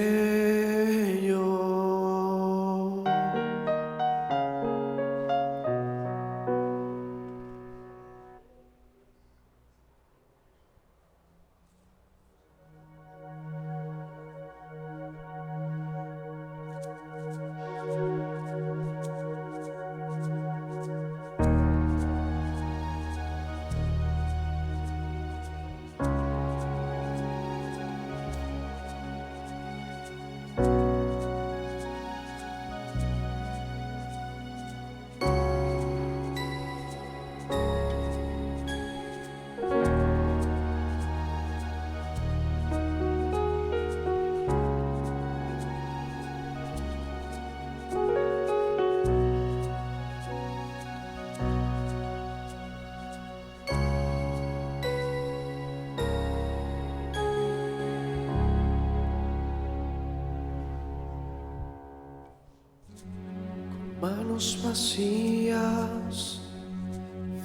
manos vacías,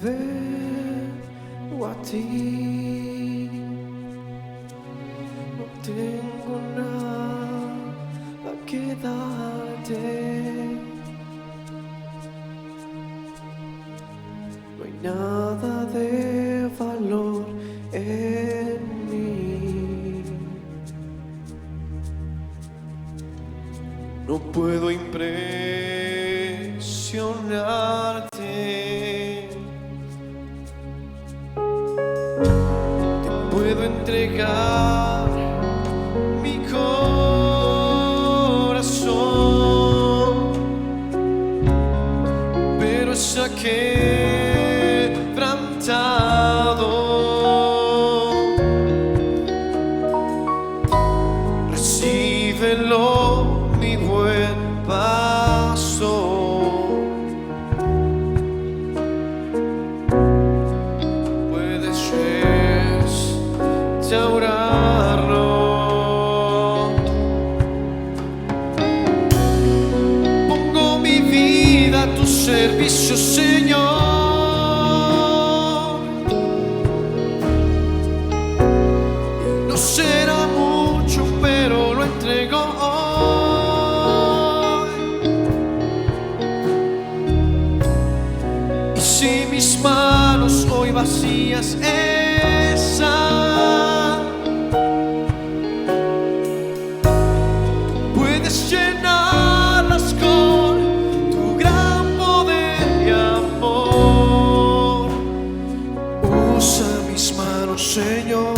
vengo a ti. No tengo nada que darte, no hay nada de valor en mí. No puedo impresionarte, te puedo entregar mi corazón, pero es quebrantado. Recíbelo, mi buen pastor. Puedes restaurarlo. Pongo mi vida a tu servicio, Señor. No será mucho, pero lo entrego hoy. Y si mis manos hoy vacías están, puedes llenarlas con tu gran poder y amor. Usa mis manos, Señor.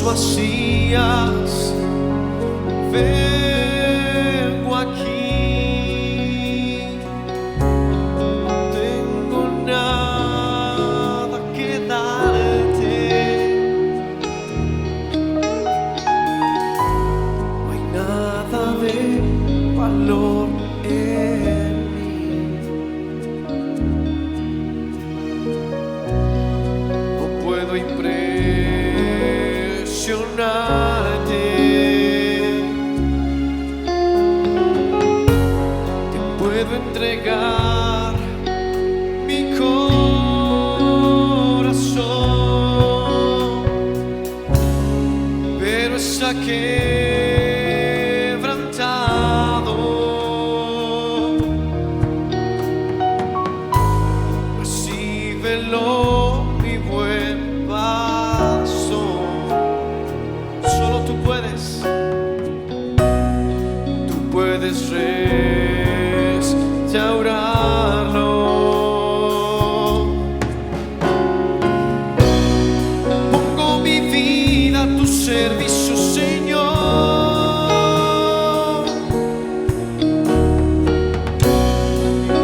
Vacías, vengo aquí. No tengo nada que darte, no hay nada de valor en mí. No puedo te puedo entregar mi corazón, pero está quebrantado. Recíbelo, mi buen pastor. Solo tú puedes restaurarlo. Pongo mi vida a tu servicio, Señor.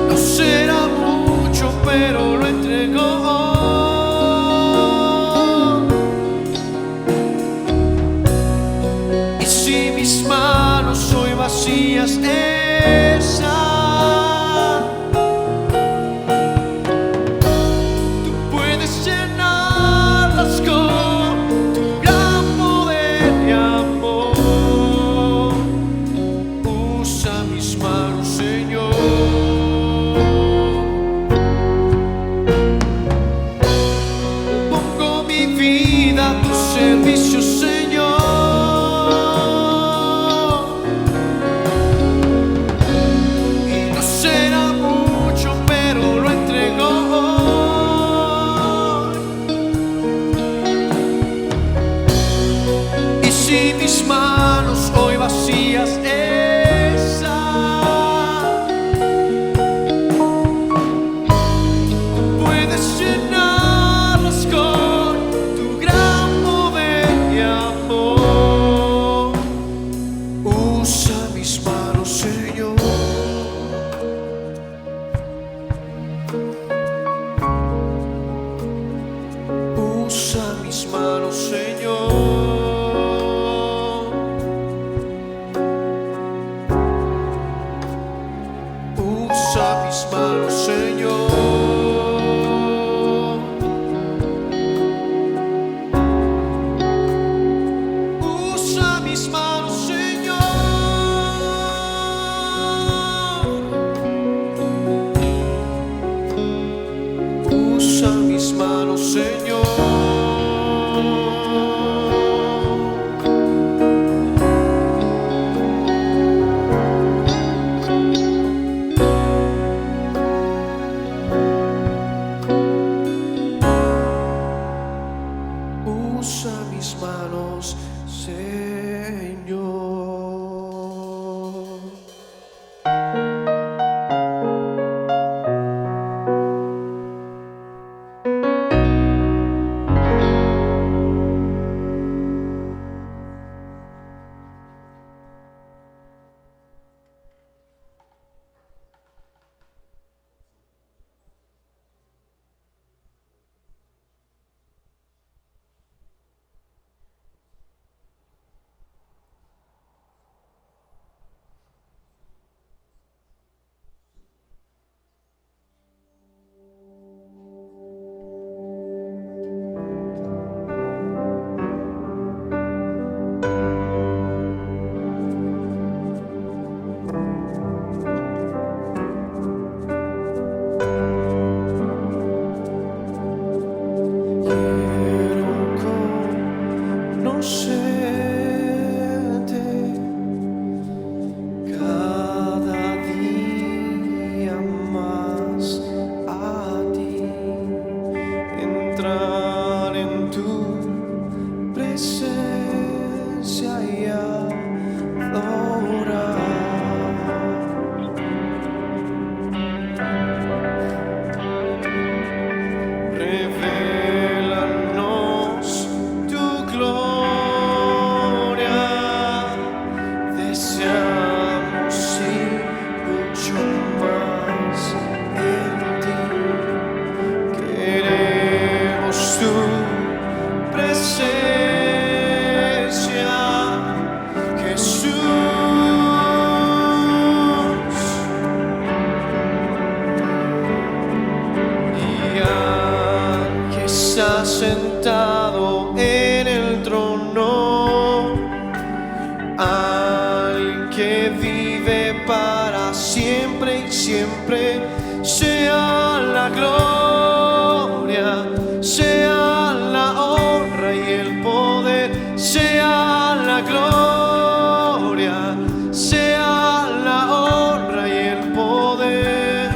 No será mucho, pero lo entrego hoy. Y si mis manos hoy vacías están, tú puedes llenarlas con tu gran poder y amor. Usa mis manos, Señor. Pongo mi vida a tu servicio, Señor. Si mis manos hoy vacías están, puedes llenarlas con tu gran poder y amor. Usa mis manos, Señor. Usa mis manos, Señor. entrar en tu presencia y adorar. Revélanos tu gloria, deseamos y mucho más en ti. Queremos tu presencia, Jesús. Y al que está sentado en el trono, al que vive para siempre y siempre, sea la gloria, sea la honra y el poder, sea la gloria, sea la honra y el poder.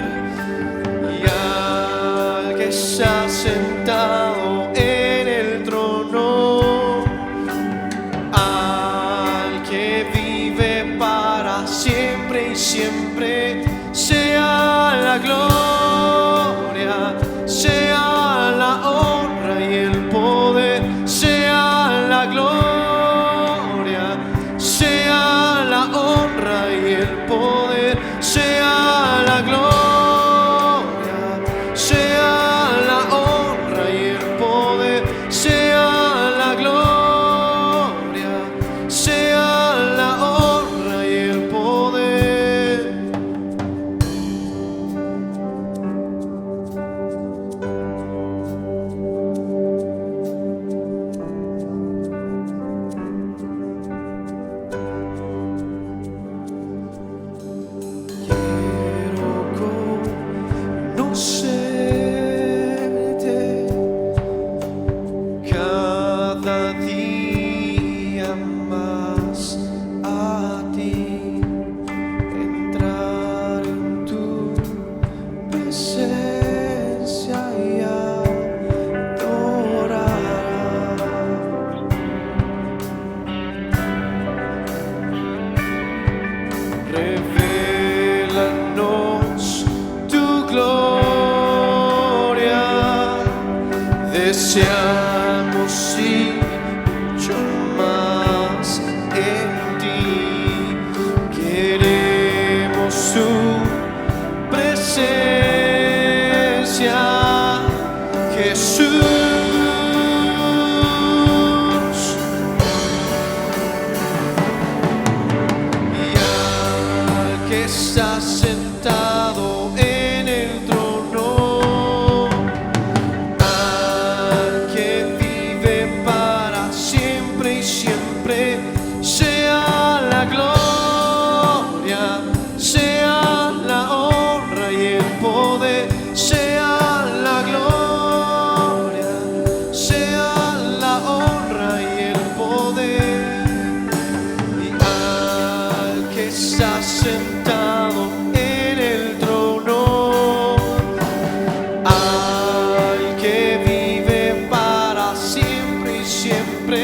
Y al que está sentado en el trono, al que vive para siempre y siempre, sea la gloria, sea la honra y el poder, sea la gloria, sea la honra y el poder, sea la gloria, sea la honra y el poder, sea la gloria, sea la honra y el poder. Quiero conocerte cada día más, a ti, entrar en tu presencia y adorar. Revélanos tu gloria, deseamos y mucho más en ti. Queremos tu presencia, Jesús. Y al que está sentado en el trono, al que vive para siempre y siempre, sea la gloria, sea la honra y el poder, sea la gloria, sea la honra y el poder. Y al que está sentado en el trono, al que vive para siempre y siempre,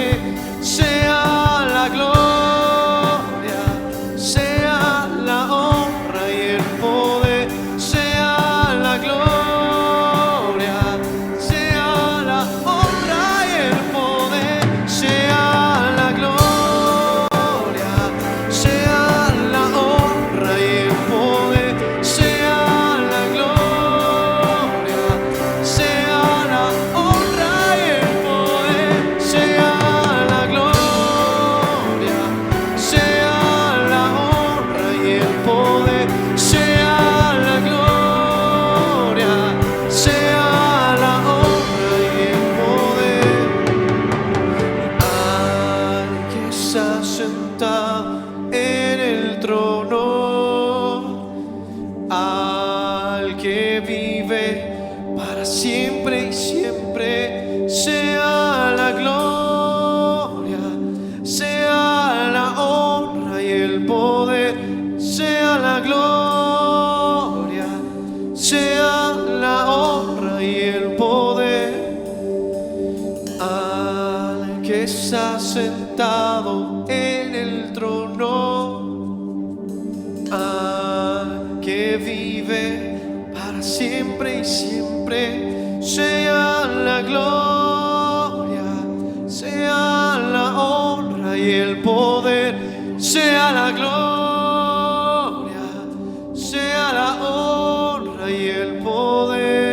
sea la gloria, sea la honra y el poder, sea la gloria, sea la honra y el poder, sea la gloria, sea la honra y el poder, sea la gloria, sea la honra y el poder, sea la gloria, sea la honra y el poder, sea la gloria, sea la honra y el poder. Al que está sentado en el trono, al que vive para siempre y siempre, sea la gloria, sea la honra y el poder, sea la gloria, sea la honra y el poder. está sentado en el trono, al que vive para siempre y siempre, sea la gloria, sea la honra y el poder, sea la gloria, sea la honra y el poder.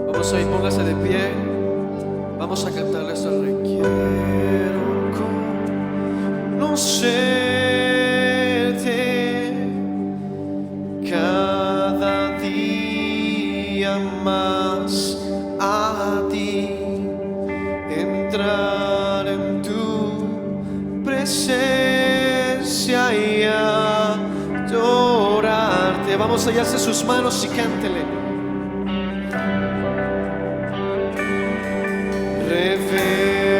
Vamos ahí, póngase de pie. Vamos a cantarle esto al Rey. Quiero conocerte cada día más, a ti, entrar en tu presencia y adorarte. Vamos a hallarse sus manos y cántele.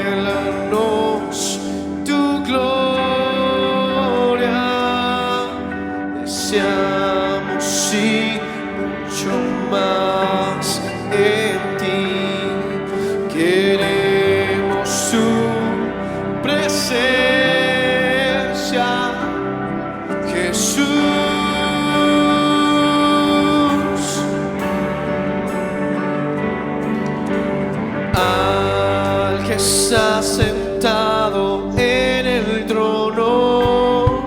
Revélanos tu gloria, deseamos y mucho más en ti, queremos tu presencia, Jesús. Está sentado en el trono,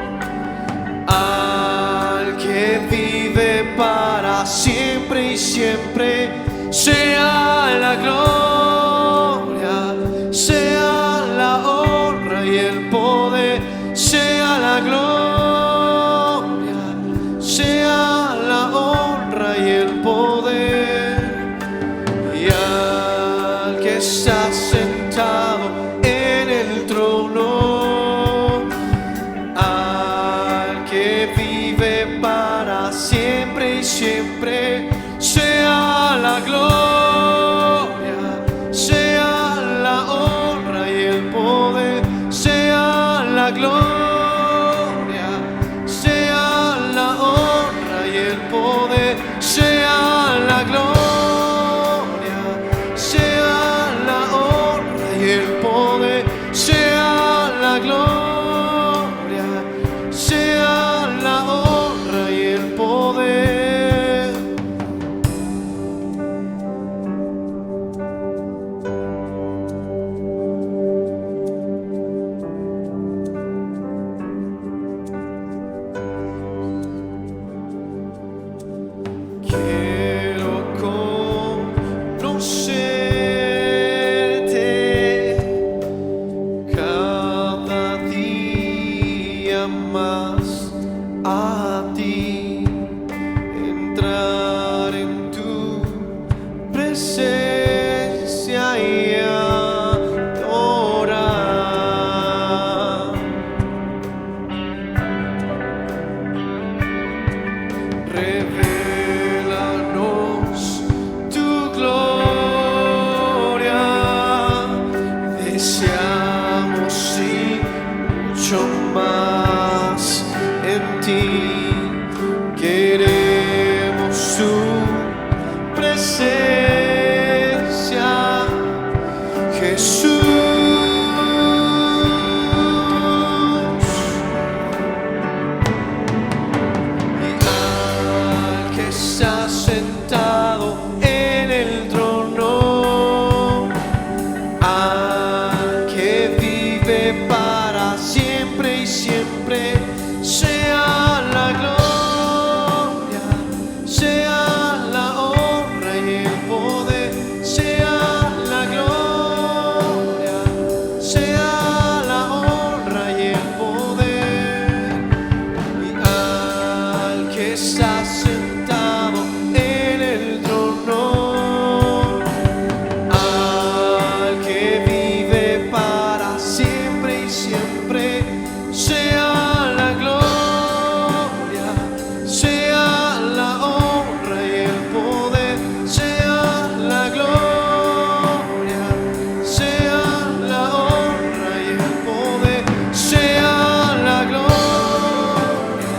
al que vive para siempre y siempre, sea la gloria, sea la honra y el poder, sea la gloria, sea la honra y el poder, y al que está sentado en el trono, al que vive para siempre y siempre, sea la gloria, sea la honra y el poder, sea la gloria, sea la honra y el poder, sea la gloria, sea la gloria, sea la honra y el poder. Quiero conocer más, a ti, entrar en tu presencia y adorar. Revélanos tu gloria, deseamos y mucho más en ti, queremos su presencia, Jesús. Y al que está sentado en el trono, al que vive para siempre y siempre, sea la gloria, sea la honra y el poder, sea la gloria, sea la honra y el poder, y al sea la gloria, sea la honra y el poder, sea la gloria, sea la honra y el poder, sea la gloria,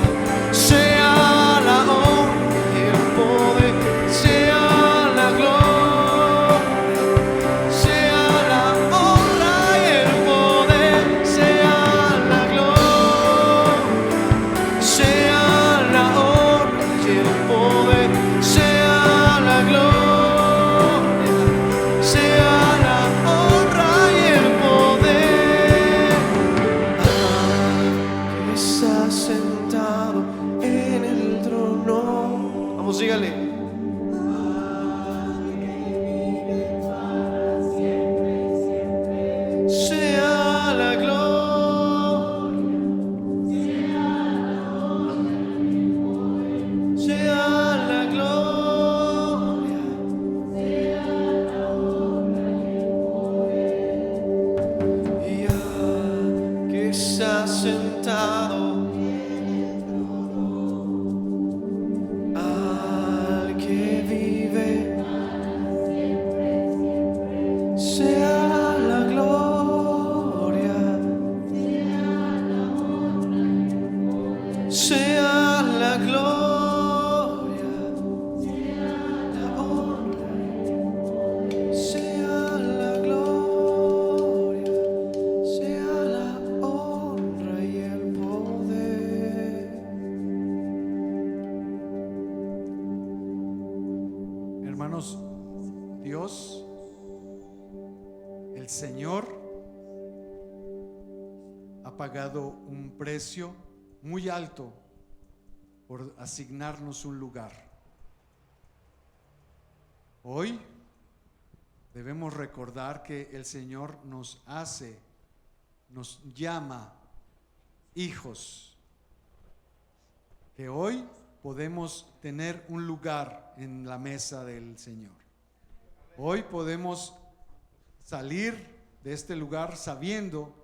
sea la honra y el poder, sea la gloria, sea la honra y el poder, sea la gloria, sea la honra y el poder, sea la gloria, sea la honra y el poder. Que está sentado en el trono. Vamos, sígale. Sea la gloria, sea la gloria, y al que está sentado, al que vive, sea la gloria, sea la gloria, la honra, sea la gloria, sea la honra y el poder. Hermanos, Dios, el Señor, ha pagado un precio muy alto por asignarnos un lugar. Hoy debemos recordar que el Señor nos llama hijos, que hoy podemos tener un lugar en la mesa del Señor. Hoy podemos salir de este lugar sabiendo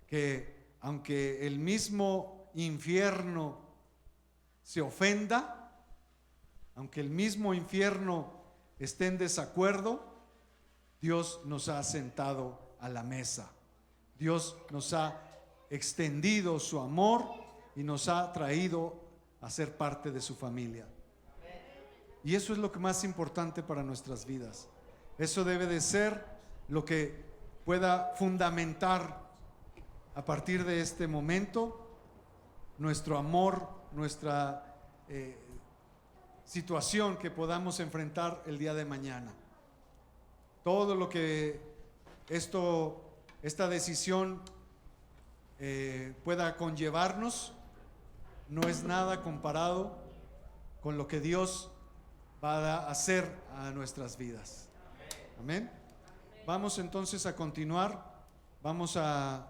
que aunque el mismo infierno se ofenda, aunque el mismo infierno esté en desacuerdo, Dios nos ha sentado a la mesa. Dios nos ha extendido su amor y nos ha traído a ser parte de su familia. Y eso es lo que más importante para nuestras vidas. Eso debe de ser lo que pueda fundamentar a partir de este momento nuestro amor, nuestra situación que podamos enfrentar el día de mañana. Todo lo que esta decisión pueda conllevarnos no es nada comparado con lo que Dios va a hacer a nuestras vidas. Amén. Vamos entonces a continuar. Vamos a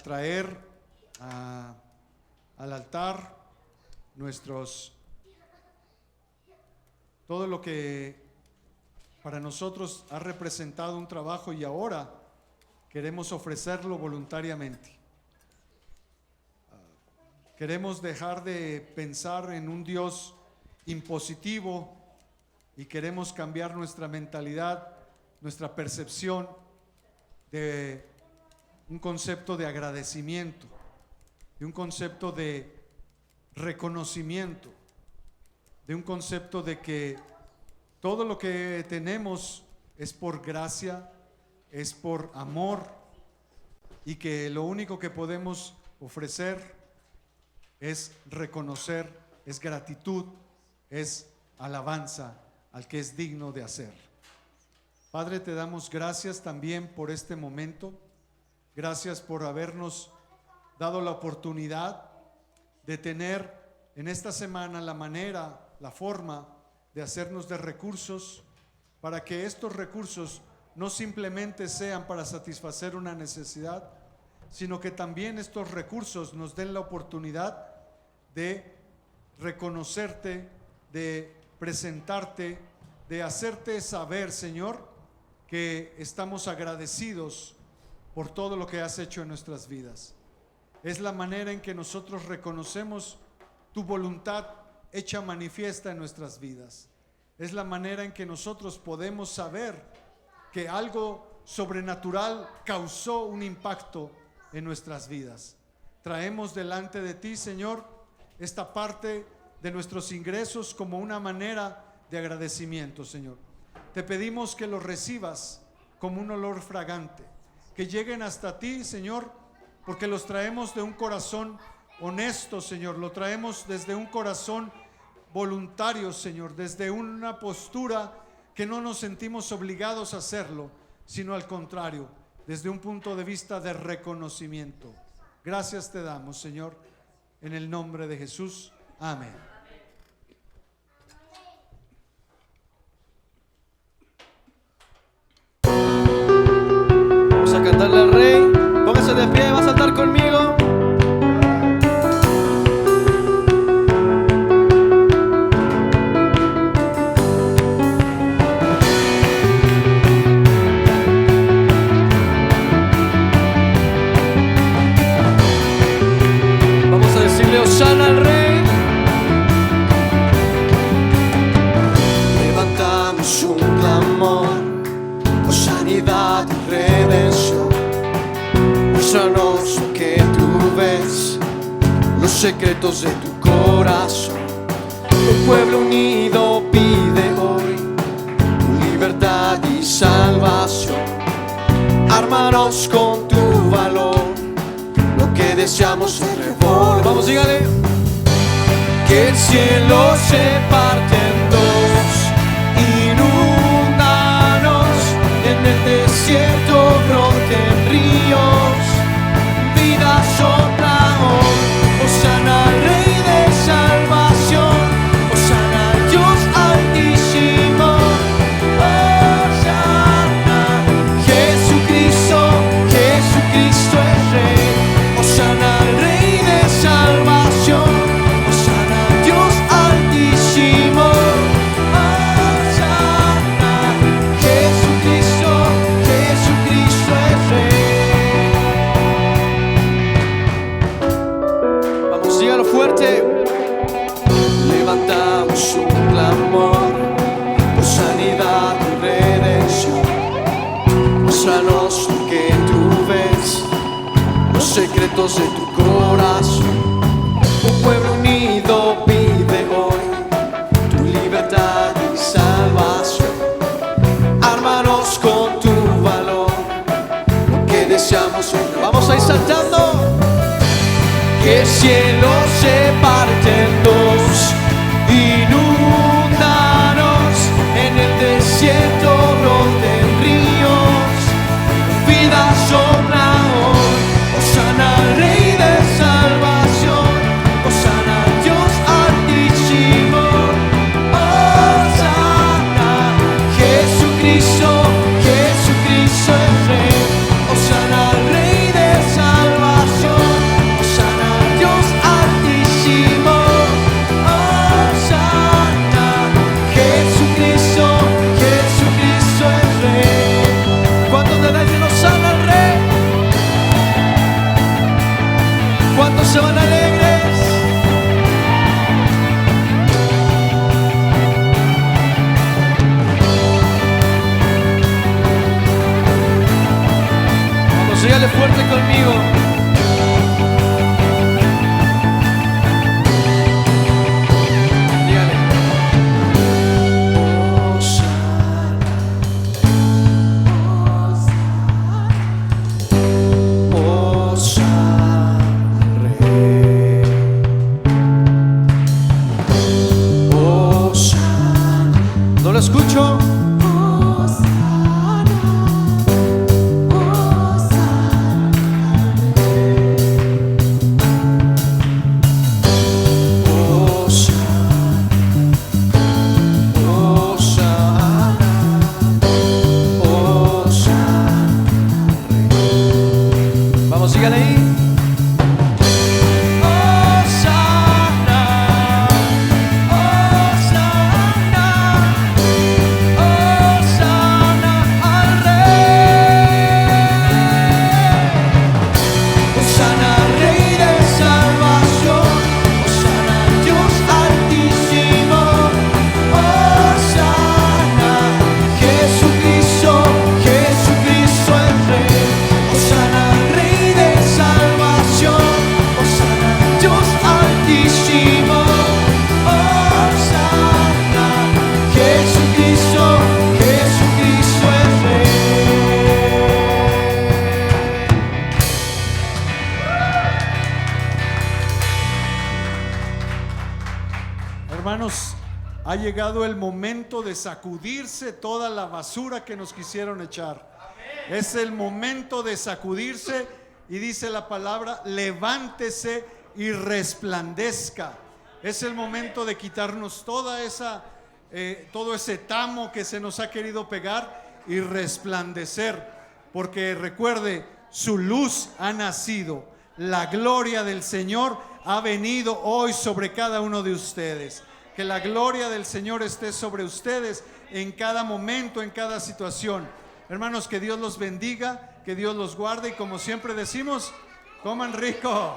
traer al altar todo lo que para nosotros ha representado un trabajo, y ahora queremos ofrecerlo voluntariamente. Queremos dejar de pensar en un Dios impositivo y queremos cambiar nuestra mentalidad, nuestra percepción de un concepto de agradecimiento, de un concepto de reconocimiento, de un concepto de que todo lo que tenemos es por gracia, es por amor, y que lo único que podemos ofrecer es reconocer, es gratitud, es alabanza al que es digno de hacer. Padre, te damos gracias también por este momento. Gracias por habernos dado la oportunidad de tener en esta semana la forma de hacernos de recursos, para que estos recursos no simplemente sean para satisfacer una necesidad, sino que también estos recursos nos den la oportunidad de reconocerte, de presentarte, de hacerte saber, Señor, que estamos agradecidos por todo lo que has hecho en nuestras vidas. Es la manera en que nosotros reconocemos tu voluntad hecha manifiesta en nuestras vidas. Es la manera en que nosotros podemos saber que algo sobrenatural causó un impacto en nuestras vidas. Traemos delante de ti, Señor, esta parte de nuestros ingresos como una manera de agradecimiento, Señor. Te pedimos que los recibas como un olor fragante, que lleguen hasta ti, Señor, porque los traemos de un corazón honesto, Señor. Lo traemos desde un corazón voluntario, Señor, desde una postura que no nos sentimos obligados a hacerlo, sino al contrario, desde un punto de vista de reconocimiento. Gracias te damos, Señor, en el nombre de Jesús. Amén. Vamos a cantarle al Rey. Póngase de pie, va a saltar conmigo. Vamos a decirle Hosana al Rey. Levantamos un clamor por sanidad y redención. Muéstranos lo que tú ves, los secretos de tu corazón. Un pueblo unido pide hoy tu libertad y salvación. Ármanos con tu valor, lo que deseamos es revolver. Vamos, dígale. Que el cielo se parte en dos, inúndanos, en el desierto broten ríos, vida sopla hoy. Hosana al Rey de salvación, Hosana al Dios altísimo, Hosana, Jesucristo, Jesucristo es Rey. Hosana al Rey de salvación, Hosana al Dios altísimo, Hosana, Jesucristo, Jesucristo es Rey. Vamos, dígalo fuerte. Levantamos un clamor por sanidad y redención. Muéstranos lo que tú ves, los secretos de tu corazón. Un pueblo unido pide hoy tu libertad y salvación. Ármanos con tu valor, lo que deseamos hoy. Vamos a ir saltando. Que el cielo se parte en dos, inúndanos, en el desierto broten ríos, vida sopla hoy. Hosana al Rey de salvación, Hosana al Dios altísimo, Hosana, Jesucristo, Jesucristo es Rey. Hosana al Rey de salvación, Hosana al Dios altísimo, Hosana, Jesucristo, Jesucristo es Rey. ¿Cuántos de ustedes Hosana al Rey? ¿Cuántos se van alegres? Vamos, dígale fuerte conmigo. Dígale. Hosana, Rey. Hosana. ¿No lo escucho? hermanos, ha llegado el momento de sacudirse toda la basura que nos quisieron echar. Es el momento de sacudirse, y dice la palabra: levántese y resplandezca. Es el momento de quitarnos toda esa todo ese tamo que se nos ha querido pegar y resplandecer, porque recuerde, su luz ha nacido, la gloria del Señor ha venido hoy sobre cada uno de ustedes. Que la gloria del Señor esté sobre ustedes en cada momento, en cada situación. Hermanos, que Dios los bendiga, que Dios los guarde, y como siempre decimos, coman rico.